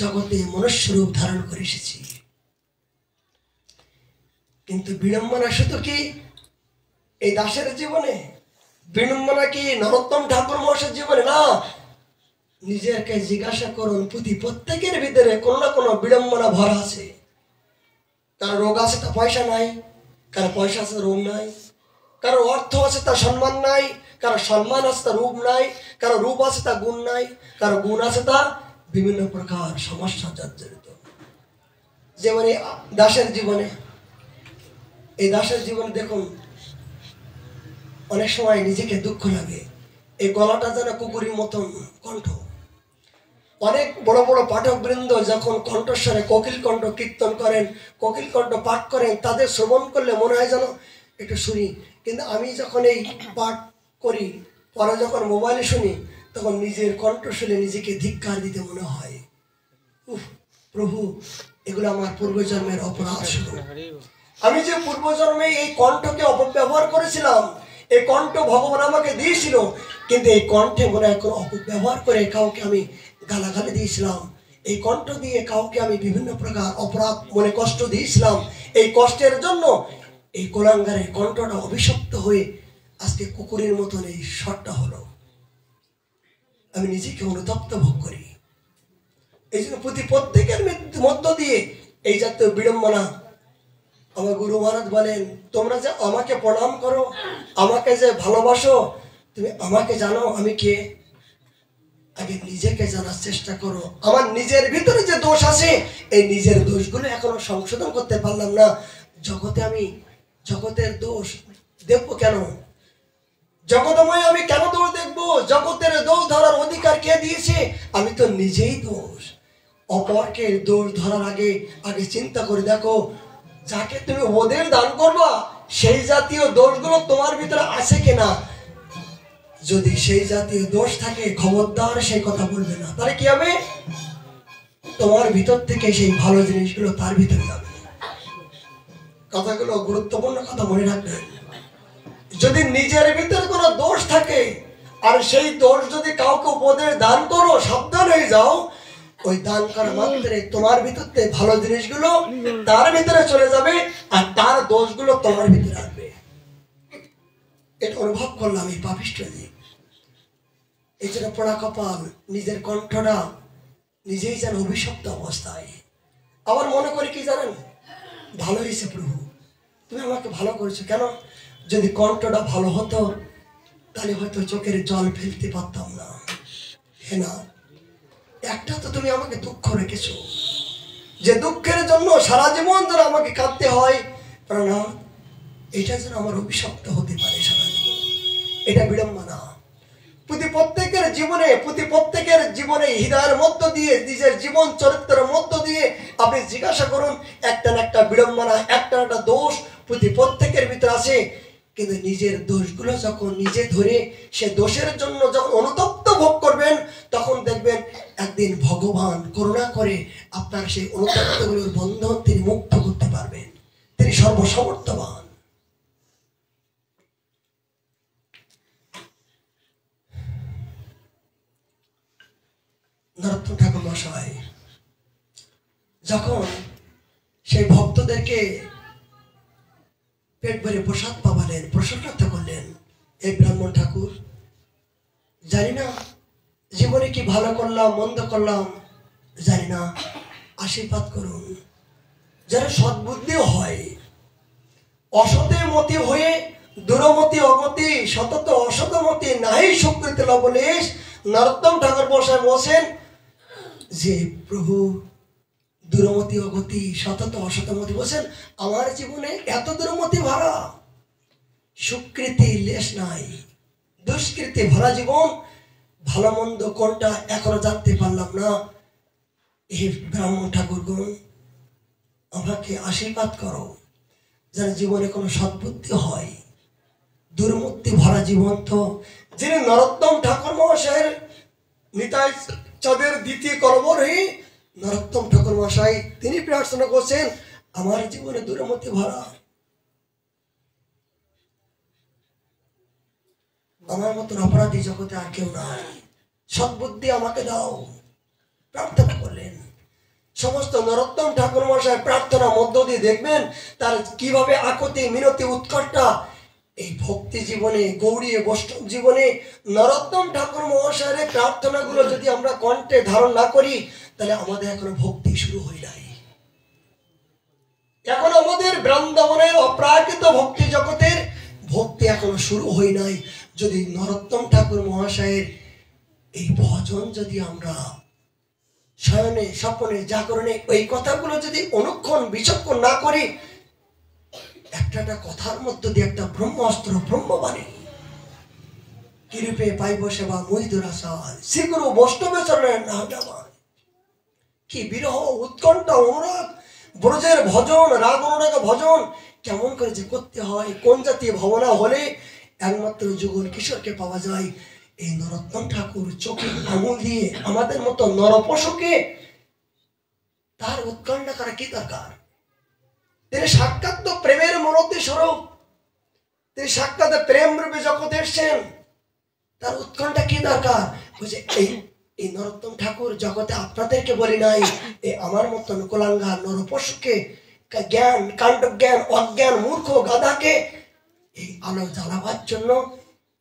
জগতে মনুষ্য রূপ ধারণ করে এসেছি। কিন্তু বিড়ম্বনা শুধু কি এই দাসের জীবনে? বিড়ম্বনা কি নরোত্তম ঠাকুর মহাশয়ের জীবনে? না। নিজেকে জিজ্ঞাসা করুন, প্রত্যেকের ভিতরে কোনো না কোনো বিড়ম্বনা ভরা আছে। কারো রোগ আছে, তা পয়সা নাই। কারো পয়সা আছে, রোগ নাই। কারো অর্থ আছে, তা সম্মান নাই। কারো সম্মান আছে, তা রূপ নাই। কারো রূপ আছে, তা গুণ নাই। কারো গুণ আছে, তা বিভিন্ন প্রকার সমস্যা জর্জরিত। যেমন এই দাসের জীবনে, এই দাসের জীবনে দেখুন, অনেক সময় নিজেকে দুঃখ লাগে। এই গলাটা যেন কুকুরের মতন কণ্ঠ। অনেক বড় বড় পাঠক বৃন্দ যখন কণ্ঠস্বরে কোকিল কণ্ঠ কীর্তন করেন, কোকিল কণ্ঠ পাঠ করেন, তাদের শ্রবণ করলে মনে হয় যেন একটু শুনি। কিন্তু আমি যখন এই পাঠ করি, পরে যখন মোবাইলে শুনি, তখন নিজের কণ্ঠ শুনে নিজেকে ধিক্কার দিতে মনে হয়, উফ প্রভু, এগুলো আমার পূর্বজন্মের অপরাধ। শুধু আমি যে পূর্বজন্মে এই কণ্ঠকে অপব্যবহার করেছিলাম, এই কণ্ঠ ভগবান আমাকে দিয়েছিল, কিন্তু এই কণ্ঠে মনে হয় কোনো অপব্যবহার করে কাউকে আমি গালাগালি দিয়েছিলাম। এই কণ্ঠ দিয়ে কাউকে আমি বিভিন্ন প্রকার অপরাধ মনে কষ্ট দিয়েছিলাম। এই কষ্টের জন্য এই কোলাঙ্গারের কণ্ঠটা অভিশপ্ত হয়ে আজকে কুকুরের মতন এই স্বরটা হলো। আমি নিজেকে অনুতপ্ত ভোগ করি। এই জন্য প্রত্যেকের মধ্য দিয়ে এই জাতীয় বিড়ম্বনা। আমার গুরু মহারাজ বলেন, তোমরা যে আমাকে প্রণাম করো, আমাকে যে ভালোবাসো, তুমি আমাকে জানো আমি কে? আগে নিজেকে জানার চেষ্টা করো। আমার নিজের ভিতরে যে দোষ আছে, এই নিজের দোষগুলো এখনো সংশোধন করতে পারলাম না। জগতে আমি জগতের দোষ দেখবো কেন? জগতময় আমি কেন দোষ দেখবো? জগতের দোষ ধরার অধিকার কে দিয়েছে? আমি তো নিজেই দোষ। অপরকে দোষ ধরার আগে চিন্তা করে দেখো, যাকে তুমি ওদের দান করবা, সেই জাতীয় দোষগুলো তোমার ভিতরে আছে কিনা। যদি সেই জাতীয় দোষ থাকে, খবরদার সেই কথা বলবে না। তাহলে কি হবে? তোমার ভিতর থেকে সেই ভালো জিনিসগুলো তার ভিতরে যাবে। কথাগুলো গুরুত্বপূর্ণ কথা মনে রাখবেন। যদি নিজের ভিতরে কোনো দোষ থাকে, আর সেই দোষ যদি কাউকে উপদেশ দান করো, সাবধান হয়ে যাও। ওই দান করা মাত্রে তোমার ভিতর থেকে ভালো জিনিসগুলো তার ভিতরে চলে যাবে, আর তার দোষগুলো তোমার ভিতরে আসবে। এটা অনুভব করলাম এই পাপিষ্ঠ দিক। এই জন্য পোড়া কপাল, নিজের কণ্ঠটা নিজেই যেন অভিশপ্ত অবস্থায়। আবার মনে করি কি জানেন, ভালো হয়েছে প্রভু, তুমি আমাকে ভালো করেছো। কেন? যদি কণ্ঠটা ভালো হতো, তাহলে হয়তো চোখের জল ফেলতে পারতাম না। হে না, একটা তো তুমি আমাকে দুঃখ রেখেছো, যে দুঃখের জন্য সারা জীবন যেন আমাকে কাঁদতে হয়। প্রাণনাথ, এটা যেন আমার অভিশপ্ত হতে পারে সারা জীবন। এটা বিড়ম্বনা। প্রত্যেকের জীবনে হৃদয়ের মধ্য দিয়ে, নিজের জীবন চরিত্রের মধ্য দিয়ে আপনি জিজ্ঞাসা করুন, একটা না একটা বিড়ম্বনা, একটা না একটা দোষ প্রত্যেকের ভিতরে আছে। কিন্তু নিজের দোষগুলো যখন নিজে ধরে সে দোষের জন্য যখন অনুতপ্ত ভোগ করবেন, তখন দেখবেন একদিন ভগবান করুণা করে আপনার সেই অনুতপ্তগুলোর বন্ধন তিনি মুক্ত করতে পারবেন। তিনি সর্বসমর্থবান। নরোত্তম ঠাকুর মশাই যখন সেই ভক্তদেরকে পেট ভরে প্রসাদ পাবালেন, প্রশংসা করলেন, এই ব্রাহ্মণ ঠাকুর, জানি না জীবনে কি ভালো করলাম মন্দ করলাম, জানি না, আশীর্বাদ করুন যেন সদ্বুদ্ধিও হয়। অসতে মতি হয়ে দুরমতি অগতি, সতত অসতমতি নাহি সুকৃত লবলেশ। নরোত্তম ঠাকুর মশাই বলছেন যে প্রভু দুরমতি অগতি, সতত অসতমতি। বলছেন আমার জীবনে এত দুরমতি ভরা, সুকৃতি লেশ নাই, দুষ্কৃতি ভরা জীবন, ভালো মন্দ কোনটা এখনো জানতে পারলাম না। এই ব্রাহ্মণ ঠাকুরগণ আমাকে আশীর্বাদ করো যেন জীবনে কোনো সদ্বুদ্ধি হয়। দুর্মূর্তি ভরা জীবন তো যিনি নরোত্তম ঠাকুর মহাশয়ের নিতাই চাঁদের দ্বিতীয় কলবরী নরোত্তম ঠাকুর মহাশয় তিনি প্রার্থনা করছেন আমার জীবনে দুর্মূর্তি ভরা, আমার মতন অপরাধী জগতে আর কেউ নাই, সদ্বুদ্ধি আমাকে দাও, প্রার্থনা করলেন। সমস্ত নরোত্তম ঠাকুর মহাশয় প্রার্থনার মধ্য দিয়ে দেখবেন তার কিভাবে আকুতি মিনতি উৎকণ্ঠা এই ভক্তি জীবনে, গৌরী বৈষ্ণব জীবনে নরোত্তম ঠাকুর মহাশয়ের প্রার্থনাগুলো যদি আমরা কণ্ঠে ধারণ না করি তাহলে আমাদের এখনো ভক্তি শুরু হয় নাই। এখন আমাদের বৃন্দাবনের অপ্রাকৃত ভক্তি জগতের ভক্তি এখনো শুরু হয় নাই। যদি নরোত্তম ঠাকুর মহাশয়ের এই ভজন যদি আমরা শয়নে স্বপনে জাগরণে এই কথাগুলো যদি অনুক্ষণ বিচক্ষণ না করি, একটা কথার মধ্য দিয়ে একটা ব্রহ্মাস্ত্র ব্রহ্মবাণী কিরূপে পাইব সেবা মৈদুরাসার শ্রীগুরু বৈষ্ণবের চরণের নাম নেওয়া। কি বিরহ উৎকণ্ঠা অনুরাগ, ব্রজের ভজন, রাগ অনুরাগ ভজন কেমন করে যে করতে হয়, কোন জাতীয় ভাবনা হলে একমাত্র যুগল কিশোরকে পাওয়া যায়। এই নরোত্তম ঠাকুর চোখে আঙুল দিয়ে আমাদের মতো নরপশুকে তার উৎকণ্ঠা করা কি দরকার? তিনি সাক্ষাৎ তো প্রেমের মূর্তি স্বরূপ, তিনি সাক্ষাৎ প্রেম রূপে জগতে এসেছেন, তার উৎকণ্ঠা কি দরকার? বুঝে এই নরোত্তম ঠাকুর জগতে আপনাদেরকে বলি নাই, এই আমার মতন কোলাঙ্গার নরপশুকে, জ্ঞান কাণ্ড জ্ঞান অজ্ঞান মূর্খ গাধাকে এই আলো জ্বালাবার জন্য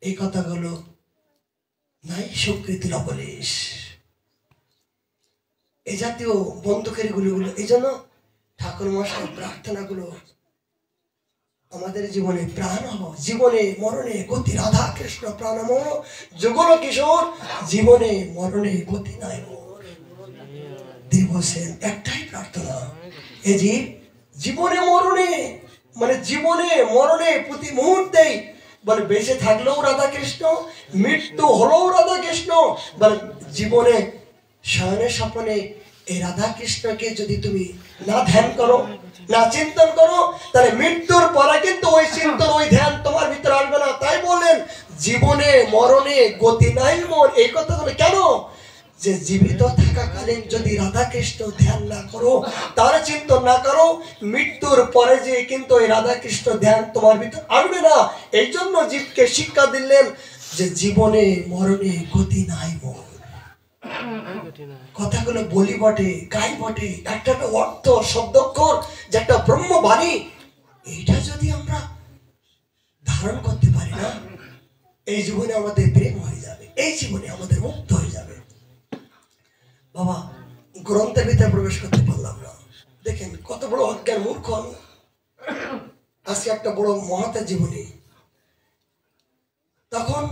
এই কথাগুলো নাই। সুকৃতি লবলেশ এই জাতীয় বন্দুকের গুলিগুলো, এই জন্য ঠাকুর মশাই প্রার্থনাগুলো আমাদের জীবনে প্রাণ জীবনে মরণে গতি, রাধা কৃষ্ণ প্রাণমোহ যুগল কিশোর জীবনে মরণে গতি নাই মোর। দেবসেন একটাই প্রার্থনা, এই যে জীবনে মরণে মানে জীবনে মরণে প্রতি মুহূর্তেই বলে বেঁচে থাকলেও রাধা কৃষ্ণ, মৃত্যু হলেও রাধা কৃষ্ণ। বলে জীবনে শয়নে স্বপনে এই রাধা কৃষ্ণকে যদি তুমি না ধ্যান করো, না চিন্তন করো, তাহলে মৃত্যুর পরে কিন্তু ওই চিন্তন ওই ধ্যান তোমার ভিতরে আসবে না। তাই বললেন জীবনে মরণে গতি নাই মোর। এই কথাগুলো কেন? যে জীবিত থাকাকালীন যদি রাধা কৃষ্ণ ধ্যান না করো, তার চিন্তন না করো, মৃত্যুর পরে যে কিন্তু ওই রাধা কৃষ্ণ ধ্যান তোমার ভিতর আসবে না। এই জন্য জীবকে শিক্ষা দিলেন যে জীবনে মরণে গতি নাই মোর। কথাগুলো বলি বটে, গাই বটে, একটা অর্থ শব্দক্ষর যে একটা ব্রহ্মবাণী, এইটা যদি আমরা ধারণ করতে পারি না, এই জীবনে আমাদের প্রেম হয়ে যাবে, এই জীবনে আমাদের মুক্ত হয়ে যাবে। বাবা গ্রন্থের ভিতরে প্রবেশ করতে পারলাম না, দেখেন কত বড় অজ্ঞান মূর্খ আমি। আজকে একটা বড় মহাতের জীবনী। তখন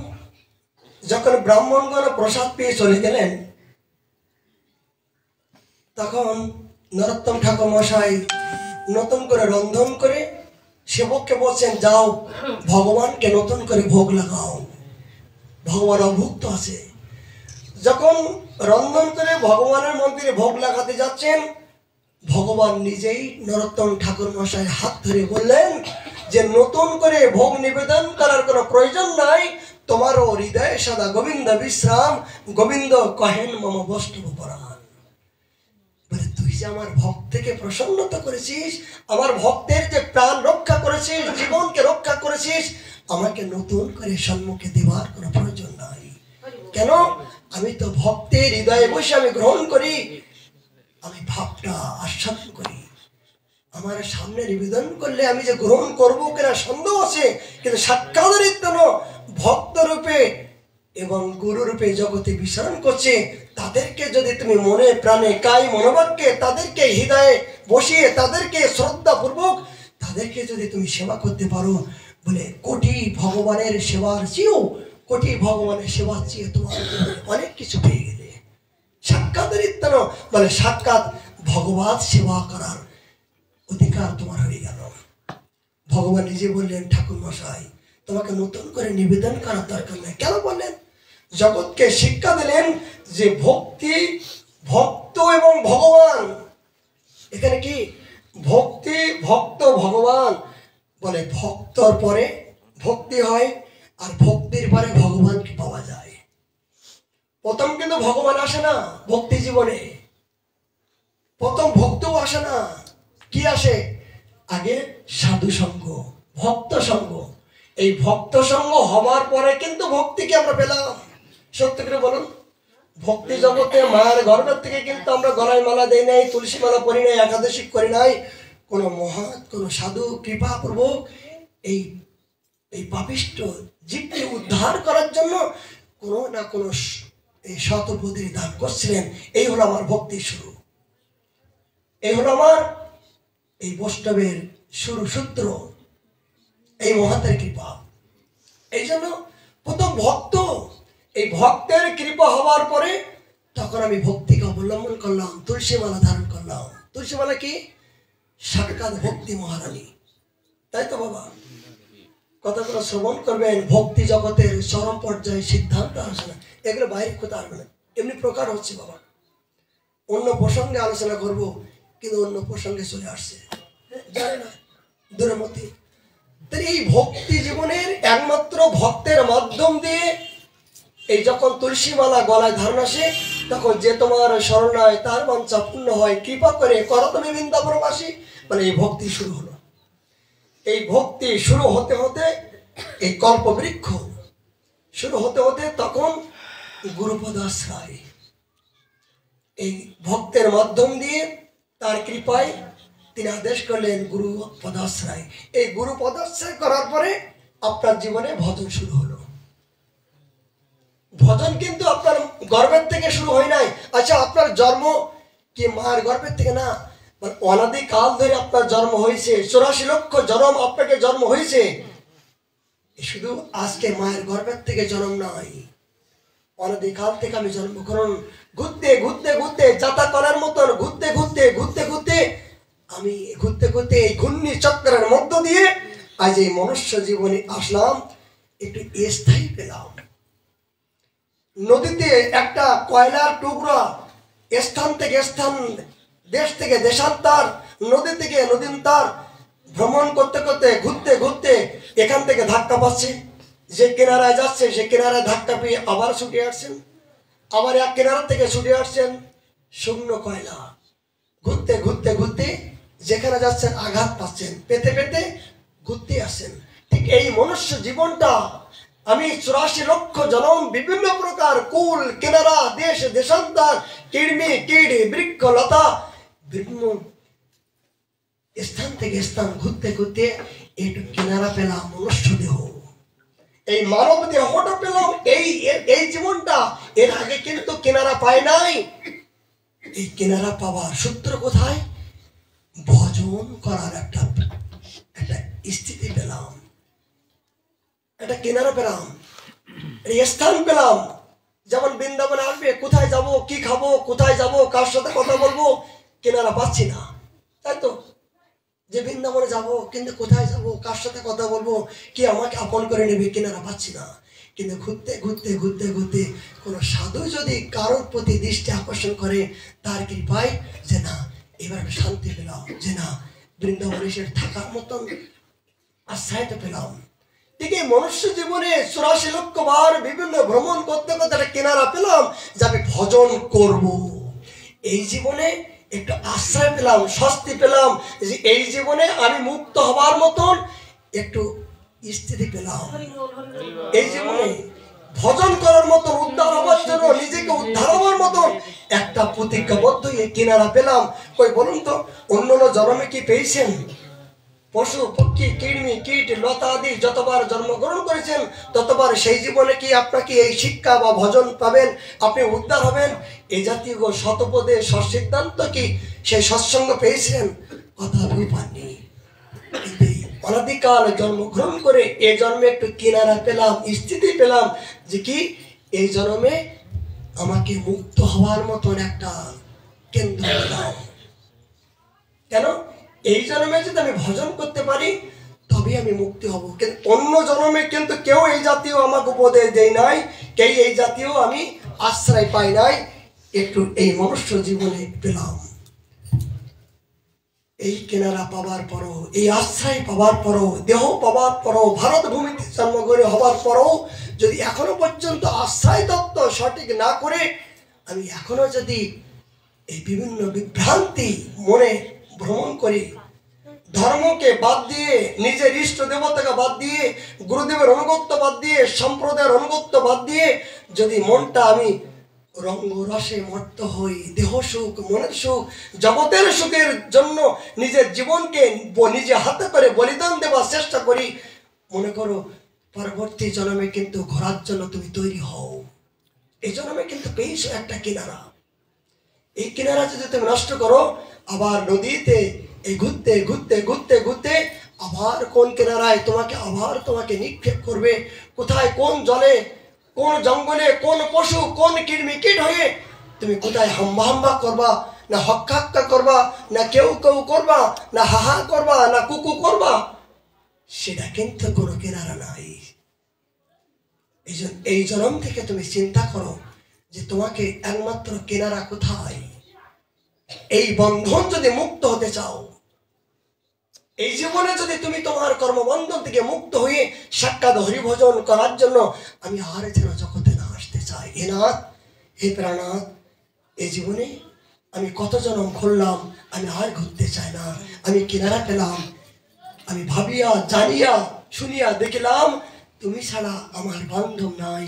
যখন ব্রাহ্মণগণ প্রসাদ পেয়ে চলে গেলেন, তখন নরোত্তম ঠাকুর মশাই নতুন করে রন্ধন করে সেবককে বলছেন যাও ভগবানকে নতুন করে ভোগ লাগাও, ভগবান অভুক্ত আছে। যখন রন্ধন করে ভগবানের মন্দিরে ভোগ লাগাতে যাচ্ছেন, ভগবান নিজেই নরোত্তম ঠাকুর মশাইয়ের হাত ধরে বললেন যে নতুন করে ভোগ নিবেদন করার কোনো প্রয়োজন নাই, তোমারও হৃদয়ে সদা গোবিন্দ বিশ্রাম, গোবিন্দ কহেন মম বৈষ্ণব পরাণ। বলে তুই যে আমার ভক্তকে প্রসন্নতা করেছিস, আমার ভক্তের যে প্রাণ রক্ষা করেছিস, জীবনকে রক্ষা করেছিস, আমাকে নতুন করে সম্মুখে দেওয়ার কোনো প্রয়োজন নাই। কেন? আমি তো ভক্তের হৃদয়ে বসে আমি গ্রহণ করি, আমি ভাবটা আস্বাদন করি। আমার সামনে নিবেদন করলে আমি যে গ্রহণ করবো কিনা সন্দেহ আছে, কিন্তু সাক্ষাতের ভক্ত রূপে এবং গুরু রূপে জগতে বিচরণ করছে, তাদেরকে যদি তুমি মনে প্রাণে কায় মনোবাক্যে তাদেরকে হৃদয়ে বসিয়ে তাদেরকে শ্রদ্ধা পূর্বক তাদেরকে যদি তুমি সেবা করতে পারো, বলে কোটি ভগবানের সেবার চেয়েও কোটি ভগবানের সেবার চেয়ে তোমার অনেক কিছু পেয়ে গেলে। সাক্ষাতের বলে সাক্ষাৎ ভগবত সেবা করার অধিকার তোমার হয়ে গেল। ভগবান নিজে বললেন, ঠাকুর মশাই তোমাকে নতুন করে নিবেদন করার দরকার নেই। কেন বললেন? জগৎকে শিক্ষা দিলেন যে ভক্তি, ভক্ত এবং ভগবান। এখানে কি ভক্তি, ভক্ত, ভগবান বলে। ভক্তর পরে ভক্তি হয়, আর ভক্তির পরে ভগবানকে পাওয়া যায়। প্রথম কিন্তু ভগবান আসে না ভক্তি জীবনে, প্রথম ভক্তও আসে না। কি আসে? আগে সাধু সঙ্গ, ভক্ত সঙ্গ। এই ভক্ত সঙ্গ হবার পরে কিন্তু ভক্তিকে আমরা পেলাম। সত্যি করে বলুন, ভক্তি জগতে মায়ের গর্ভের থেকে কিন্তু আমরা গলায় মালা দেই নাই, তুলসী মালা পরি নাই, একাদশী করি নাই। কোনো মহৎ কোনো সাধু কৃপাপূর্বক এই পাপিষ্ঠ জীবকে উদ্ধার করার জন্য কোনো না কোনো এই শতপদী দান করছিলেন। এই হলো আমার ভক্তির শুরু, এই হলো আমার এই বৈষ্ণবের শুরু সূত্র, এই মহাতের কৃপা। এই জন্য প্রথম ভক্ত, এই ভক্তের কৃপা হওয়ার পরে তখন আমি ভক্তিকে অবলম্বন করলাম, তুলসী মালা ধারণ করলাম। তুলসী মালা কি? সাক্ষাৎ ভক্তি মহারানী, তাই তো বাবা? কথাগুলো শ্রবণ করবেন। ভক্তি জগতের চরম পর্যায়ে সিদ্ধান্ত আসে না, এগুলো বাইরে কোথাও আসবে না, এমনি প্রকার হচ্ছে বাবা। অন্য প্রসঙ্গে আলোচনা করব, কিন্তু অন্য প্রসঙ্গে চলে আসছে, জানে না দূরমতি। এই ভক্তি জীবনের একমাত্র ভক্তের মাধ্যম দিয়ে এই যখন তুলসী মালা গলায় ধারণ আসে, তখন যে তোমার শরণায় তার বাঞ্ছা পূর্ণ হয়, কৃপা করে করো তুমি বৃন্দাবনবাসী, মানে এই ভক্তি শুরু হলো। এই ভক্তি শুরু হতে হতে এই কল্পবৃক্ষ শুরু হতে হতে তখন গুরুপদাশ্রয়, এই ভক্তের মাধ্যম দিয়ে তার কৃপায় তিনি আদেশ করলেন গুরু পদাশ্রয়। এই গুরু পদাশ্রয় করার পরে আপনার জীবনে ভজন শুরু হলো। ভজন কিন্তু আপনার গর্ভের থেকে শুরু হয় নাই। আচ্ছা, আপনার জন্ম কি মায়ের গর্ভের থেকে? না, অনাদি কাল ধরে আপনার জন্ম হয়েছে, 84 লক্ষ জন্ম আপনাকে জন্ম হয়েছে। শুধু আজকে মায়ের গর্ভের থেকে জন্ম নয়, অনাদি কাল থেকে আমি জন্মগ্রহণ ঘুরতে ঘুরতে ঘুরতে যাতা করার মতন ঘুরতে ঘুরতে ঘুরতে ঘুরতে আমি ঘুরতে ঘুরতে এই ঘূর্ণি চক্রের মধ্য দিয়ে আজ এই মনুষ্য জীবনে আসলাম, একটু স্থায়ী পেলাম। নদীতে একটা কয়লার টুকরা স্থান থেকে স্থান, দেশ থেকে দেশান্তর, নদী থেকে নদীন্তর ভ্রমণ করতে করতে ঘুরতে ঘুরতে এখান থেকে ধাক্কা পাচ্ছে, যে কিনারায় যাচ্ছে সে কিনারায় ধাক্কা পেয়ে আবার ছুটে আসছেন, আবার এক কিনারা থেকে ছুটে আসছেন। শূন্য কয়লা ঘুরতে ঘুরতে ঘুরতে যেখানে যাচ্ছেন আঘাত পাচ্ছেন, পেতে পেতে ঘুরতে আসছেন। ঠিক এই মনুষ্য জীবনটা আমি 84 লক্ষ জনম বিভিন্ন প্রকার কুল কিনারা, দেশ দেশান্তর, কীর্মি কীট বৃক্ষ লতা বিভিন্ন স্থান থেকে স্থান ঘুরতে ঘুরতে একটু কিনারা পেলাম মনুষ্য দেহ, এই মানব দেহটা পেলাম। এই জীবনটা এর আগে কিন্তু কিনারা পায় নাই। এই কিনারা পাওয়ার সূত্র কোথায়? ভজন করার একটা স্থিতি পেলাম, একটা কিনারা পেলাম, এই স্থান পেলাম। যেমন বৃন্দাবনে আসবে, কোথায় যাব, কি খাবো, কোথায় যাব, কার সাথে কথা বলবো, কিনারা পাচ্ছি না, তাই তো? যে বৃন্দাবনে যাব, কিন্তু কোথায় যাব, কার সাথে কথা বলবো, কি আমাকে আপন করে নেবে, কিনারা পাচ্ছি না। কিন্তু ঘুরতে ঘুরতে ঘুরতে ঘুরতে কোনো সাধু যদি কারোর প্রতি দৃষ্টি আকর্ষণ করে, তার কৃপায় যে না এবার শান্তি পেলাম, যে না বৃন্দাবনে এসে থাকার মতন আশ্রয়টা পেলাম। ঠিক এই মনুষ্য জীবনে 84 লক্ষ বার বিভিন্ন ভ্রমণ করতে করতে একটা কিনারা পেলাম, যে আমি ভজন করব। এই জীবনে একটু আশ্রয় পেলাম, স্বস্তি পেলাম, যে এই জীবনে আমি মুক্ত হবার মতন একটু স্থিতি পেলাম। এই জীবনে ভজন করার মতন, উদ্ধার হওয়ার জন্য, নিজেকে উদ্ধার হওয়ার মতন একটা প্রতিজ্ঞাবদ্ধ এই কিনারা পেলাম। কই বলুন তো, অন্য জন্মে কি পেয়েছেন? পশু পক্ষী কীর্মি কীট লতা আদি যতবার জন্মগ্রহণ করেছেন, ততবার সেই জীবনে কি আপনাকে এই শিক্ষা বা ভজন পাবেন, আপনি উদ্ধার হবেন, এই জাতীয় শতপদে সৎসিদ্ধান্ত কি সেই সৎসঙ্গ পেয়েছিলেন? কথা পাননি। অনাদিকাল জন্মগ্রহণ করে এই জন্মে একটু কিনারা পেলাম, স্থিতি পেলাম, যে কি এই জন্মে আমাকে মুক্ত হওয়ার মতন একটা কেন্দ্র পেলাম। কেন? এই জন্মে যদি আমি ভজন করতে পারি তবে আমি মুক্তি হব, কিন্তু অন্য জন্মে কিন্তু কেউ এই জাতীয় আমাকে উপদেশ দেয় নাই, কেউ এই জাতীয় আমি আশ্রয় পাই নাই, একটু এই মনুষ্য জীবনে পেলাম। এই কেনারা পাওয়ার পরও, এই আশ্রয় পাওয়ার পরও, দেহ পাওয়ার পরও, ভারত ভূমিতে জন্মগ্রহণ হওয়ার পরও যদি এখনো পর্যন্ত আশ্রয় তত্ত্ব সঠিক না করে আমি এখনো যদি এই বিভিন্ন বিভ্রান্তি মনে ভ্রমণ করি, ধর্মকে বাদ দিয়ে, নিজের ইষ্ট দেবতাকে বাদ দিয়ে, গুরুদেবের অনুগত্য বাদ দিয়ে, সম্প্রদায়ের অনুগত্য বাদ দিয়ে যদি মনটা আমি রঙ্গ রসে মত্ত হই, দেহ সুখ, মনের সুখ, জগতের সুখের জন্য নিজের জীবনকে নিজে হাতে করে বলিদান দেওয়ার চেষ্টা করি, মনে করো পরবর্তী জন্মে কিন্তু ঘোরার জন্য তুমি তৈরি হও। এই জন্মে কিন্তু পেয়েছো একটা কিনারা, এই কিনারা যদি তুমি নষ্ট করো, আবার নদীতে এই ঘুরতে ঘুরতে ঘুরতে ঘুরতে আবার কোন কিনারায় তোমাকে নিক্ষেপ করবে, কোথায় কোন জলে, কোন জঙ্গলে, কোন পশু, কোন কীট হয়ে তুমি কোথায় হাম্বা হাম্বা করবা, না হক্কা হক্কা করবা, না কেউ কেউ করবা, না হাহা করবা, না কুকু করবা, সেটা কিন্তু কোনো কিনারা নাই। এই জন্ম থেকে তুমি চিন্তা করো যে তোমাকে একমাত্র কিনারা কোথায়। এই বন্ধন যদি মুক্ত হতে চাও, এই জীবনে যদি তুমি তোমার কর্মবন্ধন থেকে মুক্ত হয়ে সাক্ষাৎ হরিভজন করার জন্য আমি আর যেন জগতে না আসতে চাই। হে নাথ, হে প্রাণনাথ, এই জীবনে আমি কত জন্ম ঘুরলাম, আমি আর ঘুরতে চাই না। আমি কিনারা পেলাম, আমি ভাবিয়া জানিয়া শুনিয়া দেখলাম তুমি ছাড়া আমার বান্ধব নাই,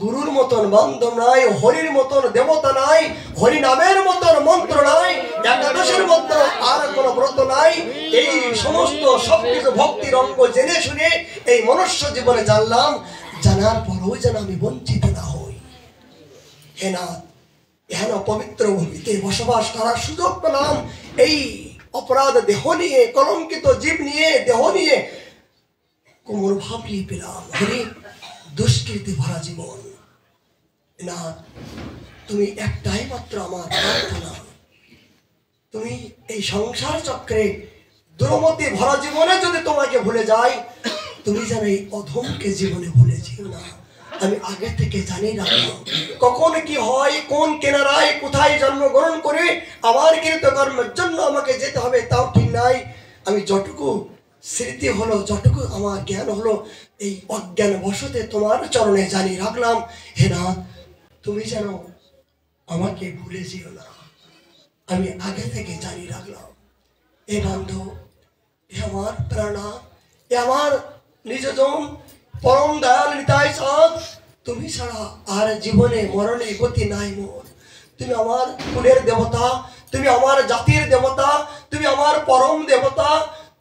গুরুর মতন বান্ধব নাই, হরির মতন দেবতা নাই, হরি নামের মতন মন্ত্র নাই, একাদশের মতো আর কোনো ব্রত নাই। এই সমস্ত সবকিছু ভক্তির অঙ্গ জেনে শুনে এই মনুষ্য জীবনে জানলাম, জানার পরও যেন আমি বঞ্চিত না হই। হে নাথ, এহেন পবিত্র ভূমিতে বসবাস করার সুযোগ পেলাম, এই অপরাধ দেহ নিয়ে, কলঙ্কিত জীব নিয়ে, দেহ নিয়ে কোমর ভাবলিয়ে পেলাম। হরি, দুষ্কৃতি ভরা জীবন। না, তুমি একটাই মাত্র আমার প্রার্থনা, তুমি এই সংসার চক্রে দুর্মতি ভরা জীবনে যদি তোমাকে ভুলে যাই, তুমি যেন এই অধমকে জীবনে ভুলে যেও না। আমি আগে থেকে জানি না কখন কি হয়, কোন কেনারায় কোথায় জন্মগ্রহণ করে আবার কৃতকর্মের জন্য আমাকে যেতে হবে তাও ঠিক নাই। আমি যতটুকু স্মৃতি হলো, যতটুকু আমার জ্ঞান হলো, এই অজ্ঞান বশতে তোমার চরণে জানিয়ে রাখলাম। হে নাথ, তুমি যেন আমাকে ভুলে যেও না, আমি আগে থেকে জানিয়ে রাখলাম। এ বান্ধব, এ আমার প্রাণা, এ আমার নিজজন পরম দয়াল নিতাই চাঁদ, তুমি ছাড়া আর জীবনে মরণে গতি নাই মোর। তুমি আমার কুলের দেবতা, তুমি আমার জাতির দেবতা, তুমি আমার পরম দেবতা,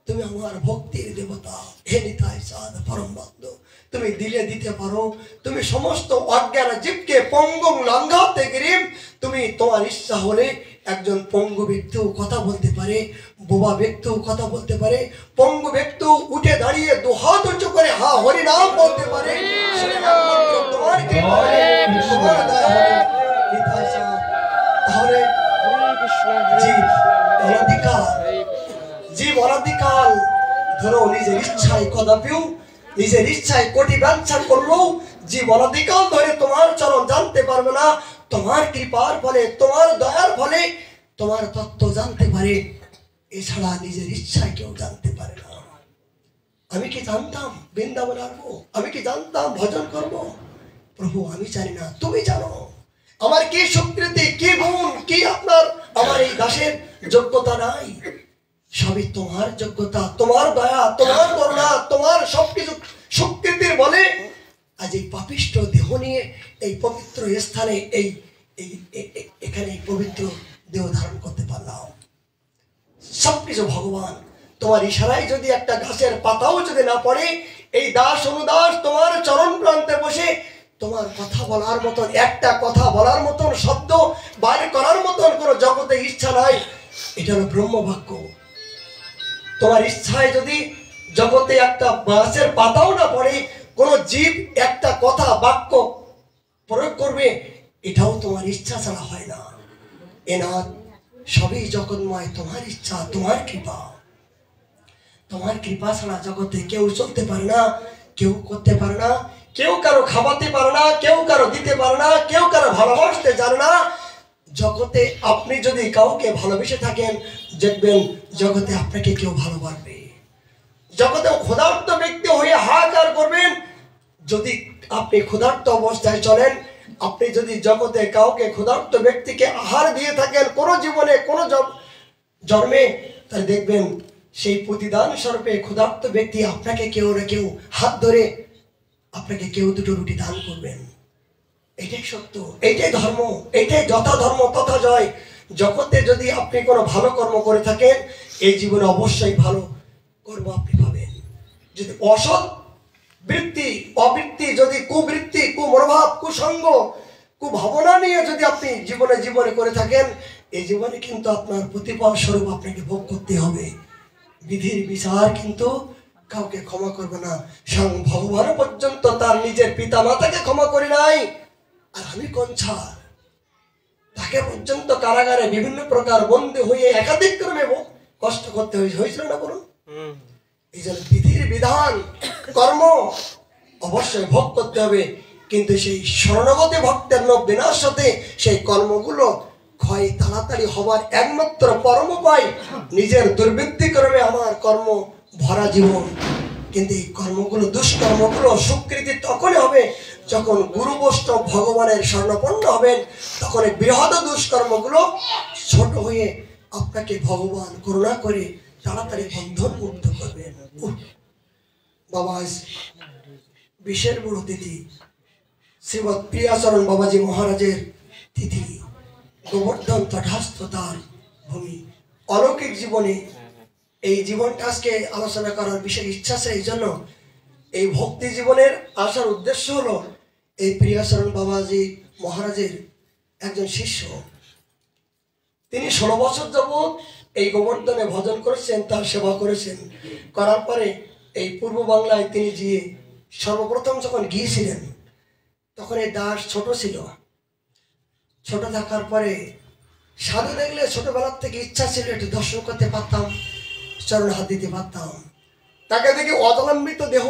তুমি আমার ভক্তির দেবতা। হে নিতাই চাঁদ পরম বন্ধু, তুমি দিলে দিতে পারো, তুমি সমস্ত অজ্ঞান জীবকে পঙ্গু লঙ্ঘাতে গিরিম। তুমি তোমার ইচ্ছা হলে একজন পঙ্গু ব্যক্তিও কথা বলতে পারে, বোবা ব্যক্তিও কথা বলতে পারে, পঙ্গু ব্যক্তিও উঠে দাঁড়িয়ে দুহাত উঁচু করে হা হরি নাম বলতে পারে। তোমার তোমার দয়া হলে নিতাই চাঁদ, তাহলে জীব অনাদিকাল ধরো নিজের ইচ্ছায় কদাপিও, নিজের ইচ্ছায় কোটি বাঞ্ছা করলেও জীব অনাদিকাল ধরে তোমার চরণ জানতে পারবে না। তোমার কৃপার ফলে, তোমার দয়ার ফলে তোমার তত্ত্ব জানতে পারে, এছাড়া নিজের ইচ্ছায় কেউ জানতে পারে না। আমি কি জানতাম বৃন্দাবন আসবো? আমি কি জানতাম ভজন করব? প্রভু, আমি জানি না, তুমি জানো। আমার কি স্বীকৃতি, কি গুণ, কি আপনার আমার এই দাসের যোগ্যতা নাই? সবই তোমার যোগ্যতা, তোমার দয়া, তোমার করুণা, তোমার সবকিছু স্বীকৃতির বলে আজ এই পাপিষ্ঠ দেহ নিয়ে এই পবিত্র স্থানে এখানে পবিত্র দেহ ধারণ করতে পারলাম। সবকিছু ভগবান, তোমার ইশারায় যদি একটা গাছের পাতাও যদি না পড়ে, এই দাস অনুদাস তোমার চরণ প্রান্তে বসে তোমার কথা বলার মতন, একটা কথা বলার মতন, শব্দ বাইর করার মতন কোনো জগতে ইচ্ছা নাই। এটা হলো ব্রহ্মবাক্য। তোমার ইচ্ছায় যদি জগতে একটা গাছের পাতাও না পড়ে, কোন জীব একটা কথা বাক্য প্রয়োগ করবে, এটাও তোমার ইচ্ছা ছাড়া হয় না। এ নাথ, সবই জগন্ময় তোমার ইচ্ছা, তোমার কৃপা। তোমার কৃপা ছাড়া জগতে কেউ চলতে পারে না, কেউ করতে পারে না, কেউ কারো খাওয়াতে পারে না, কেউ কারো দিতে পারে না, কেউ কারো ভালোবাসতে জানে না। জগতে আপনি যদি কাউকে ভালোবেসে থাকেন, দেখবেন জগতে আপনাকে কেউ ভালোবাসবে। জগতে ক্ষুধার্ত ব্যক্তি হয়ে হাহাকার করবেন, যদি আপনি ক্ষুধার্ত অবস্থায় চলেন। আপনি যদি জগতে কাউকে ক্ষুধার্ত ব্যক্তিকে আহার দিয়ে থাকেন কোনো জীবনে কোনো জন্মে, তাহলে দেখবেন সেই প্রতিদান স্বরূপে ক্ষুধার্ত ব্যক্তি আপনাকে কেউ না কেউ হাত ধরে আপনাকে কেউ দুটো রুটি দান করবেন। এটাই সত্য, এইটাই ধর্ম, এইটাই যথা ধর্ম তথা জয়। জগতে যদি আপনি কোনো ভালো কর্ম করে থাকেন, এই জীবনে অবশ্যই ভালো কর্ম আপনি পাবেন। যদি অসৎ বৃত্তি, অবৃত্তি, যদি কুবৃত্তি, কুমনোভাব, কুসঙ্গ, কুভাবনা নিয়ে যদি আপনি জীবনে করে থাকেন, এই জীবনে কিন্তু আপনার প্রতিফল স্বরূপ আপনাকে ভোগ করতে হবে। বিধির বিচার কিন্তু কাউকে ক্ষমা করবে না। স্বয়ং ভগবান পর্যন্ত তার নিজের পিতা মাতাকে ক্ষমা করে নাই, আর আমি কোন ছাড়, তাকে পর্যন্ত কারাগারে বিভিন্ন প্রকার বন্দী হয়ে একাধিক ক্রমে কষ্ট করতে হয়েছিল না বলুন? এই জন্য বিধির বিধান কর্ম অবশ্যই ভোগ করতে হবে, কিন্তু সেই শরণাগত ভক্তের বিনাশ হতে সেই কর্মগুলো ক্ষয় তাড়াতাড়ি হবার একমাত্র পরম উপায় নিজের দুর্বৃত্তি করবে আমার কর্ম ভরা জীবন। কিন্তু এই কর্মগুলো, দুষ্কর্মগুলো স্বীকৃতি তখনই হবে যখন গুরু বৈষ্ণব ভগবানের শরণাপন্ন হবেন। তখন এই বৃহৎ দুষ্কর্মগুলো ছোট হয়ে আপনাকে ভগবান করুণা করে তাড়াতাড়ি বন্ধন মুক্ত করবেন। বাবা বিশের বড় তিথি, শ্রীমৎ প্রিয়াচরণ বাবাজি মহারাজের তিথি। গোবর্ধন তথাস্থ তার ভূমি। অলৌকিক জীবনে এই জীবনটা আজকে আলোচনা করার বিশেষ ইচ্ছা আছে। এই জন্য এই ভক্তি জীবনের আসার উদ্দেশ্য হলো এই প্রিয়াচরণ বাবাজি মহারাজের একজন শিষ্য, তিনি 16 বছর যাবৎ এই গোবর্ধনে ভজন করেছেন, তার সেবা করেছেন। করার পরে এই পূর্ব বাংলায় তিনি গিয়ে সর্বপ্রথম যখন গিয়েছিলেন, তখন এই দাস ছোট ছিল। ছোট থাকার পরে সাধু দেখলে ছোটবেলার থেকে ইচ্ছা ছিল একটু দর্শন করতে পারতাম, চরণ হাত দিতে পারতাম। তাকে দেখে অতলম্বিত দেহ,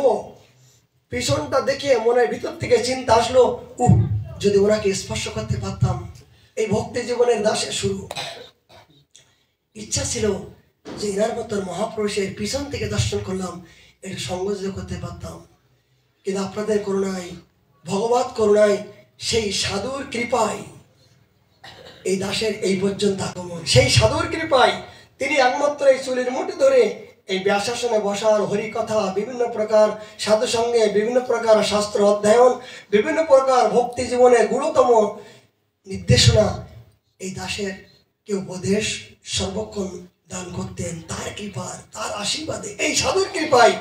পিছনটা দেখে মনের ভিতর থেকে চিন্তা আসলো, যদি ওনাকে স্পর্শ করতে পারতাম। এই ভক্তি জীবনের দাসের শুরু। ইচ্ছা ছিল যে এনার মতন মহাপুরুষের পিছন থেকে দর্শন করলাম, একটু সংযোগ করতে পারতাম। কিন্তু আপনাদের করুণায়, ভগবত করুণায়, সেই সাধুর কৃপায় এই দাসের এই পর্যন্ত আগমন। সেই সাধুর কৃপায় তিনি একমাত্র এই চুলের মুঠি ধরে এই ব্যাসাসনে বসার, হরিকথা, বিভিন্ন প্রকার সাধু সঙ্গে, বিভিন্ন প্রকার শাস্ত্র অধ্যয়ন, বিভিন্ন প্রকার ভক্তি জীবনের গুরুতম নির্দেশনা এই দাসের কে উপদেশ সর্বক্ষণ দান করতেন। তার কৃপার, তার আশীর্বাদে, এই সাধুর কৃপায়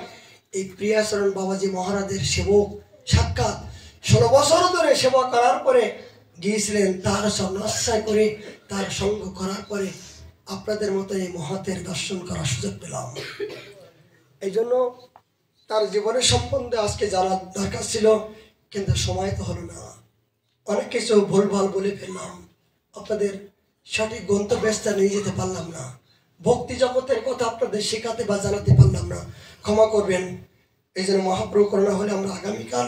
এই প্রিয়াচরণ বাবাজি মহারাজের সেবক সাক্ষাৎ 16 বছর ধরে সেবা করার পরে গিয়েছিলেন। তার সন্ন্যাসায় করে, তার সঙ্গ করার পরে আপনাদের মতো এই মহাতের দর্শন করার সুযোগ পেলাম। এই জন্য তার জীবনের সম্বন্ধে আজকে জানার দরকার ছিল, কিন্তু সময় তো হলো না। অনেক কিছু ভুলভাল বলে ফেললাম, আপনাদের সঠিক গন্তব্যস্থা নিয়ে যেতে পারলাম না। ভক্তি জগতের কথা আপনাদের শেখাতে বা জানাতে পারলাম না, ক্ষমা করবেন। এই জন্য মহাপ্রভু করুণা হলে আমরা আগামীকাল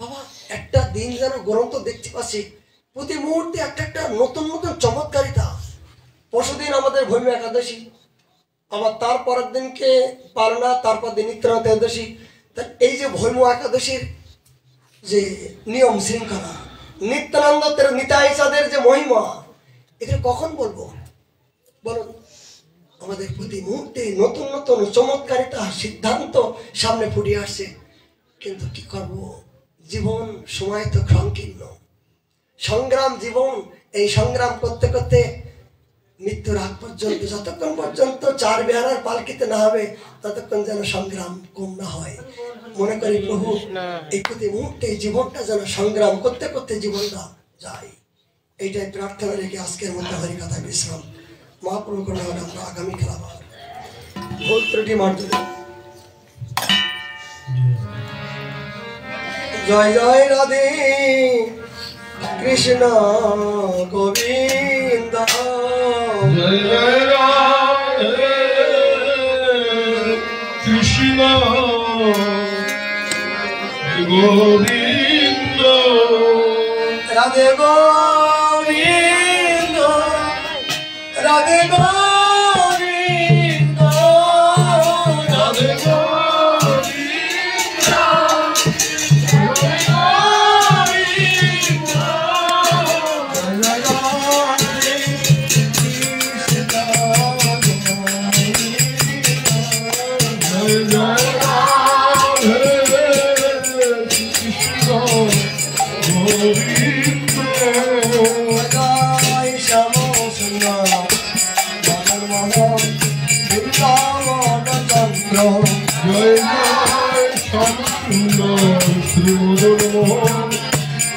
বাবা একটা দিন যেন গ্রন্থ দেখতে পাচ্ছি, প্রতি মুহূর্তে একটা নতুন নতুন চমৎকারিতা। পরশুদিন আমাদের ভৈম একাদশী, আবার তার পরের দিনকে পালনা, তারপর দিন নিত্যানন্দ একাদশী। তা এই যে ভৈম একাদশীর যে নিয়ম শৃঙ্খলা, নিত্যানন্দ নিতাই চাঁদের যে মহিমা, এখানে কখন বলবো বলুন? আমাদের প্রতি মুহূর্তে নতুন নতুন চমৎকারিতা, সিদ্ধান্ত সামনে ফুটে আসছে, কিন্তু কি করব? জীবন সময় তো সংকীর্ণ, সংগ্রাম জীবন। এই সংগ্রাম করতে করতে মৃত্যুর আগ পর্যন্ত, যতক্ষণ পর্যন্ত চার বিহারার পালকিতে না হবে, ততক্ষণ যেন সংগ্রাম কম না হয়। মনে করি প্রভু এই প্রতি মুহূর্তে জীবনটা যেন সংগ্রাম করতে করতে জীবনটা যায়, এইটাই প্রার্থনা রেখে আজকের মধ্যে হরিকথা বিশ্রাম। মহাপ্রভু করুণা হলে আমরা আগামীকাল আবার ভুল ত্রুটি মার্জনা। জয় জয় রাধে কৃষ্ণ গোবিন্দ। গোবিন্দ রাধে গোবিন্দ রাধে গোবিন্দ রাধে গোবিন্দ জয় জয় শ্যাম সুন্দর শ্রী মদন মোহন জয়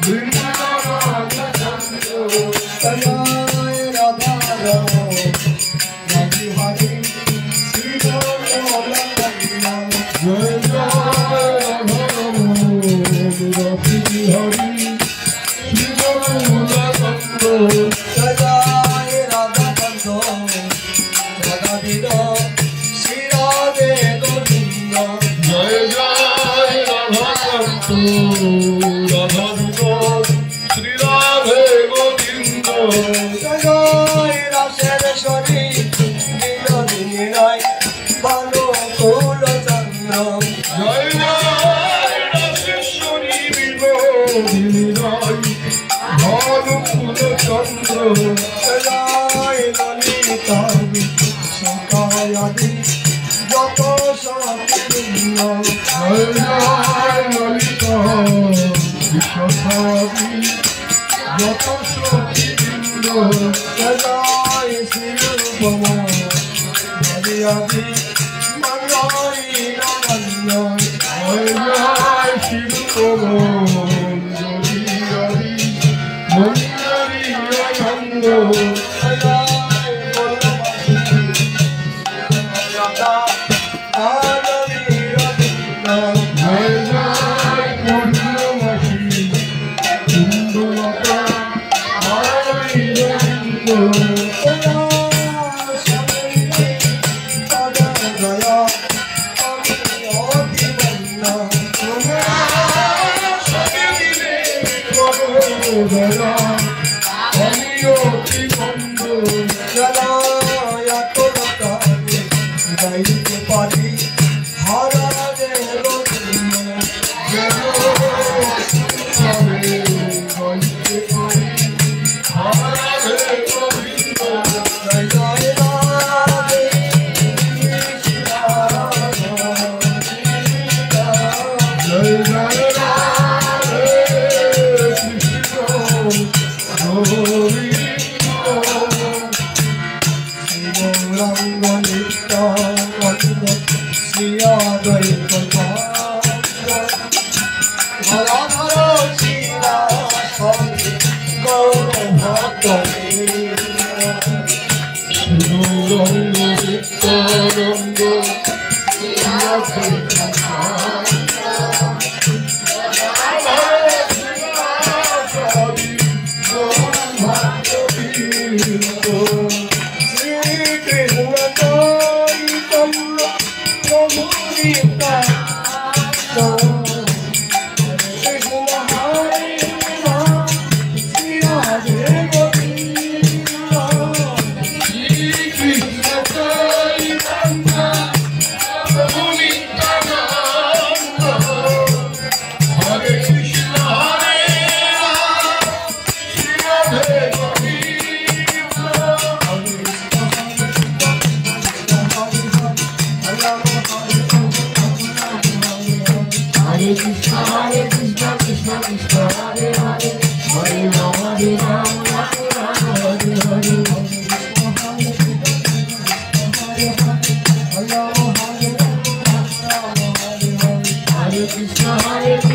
Hare Krishna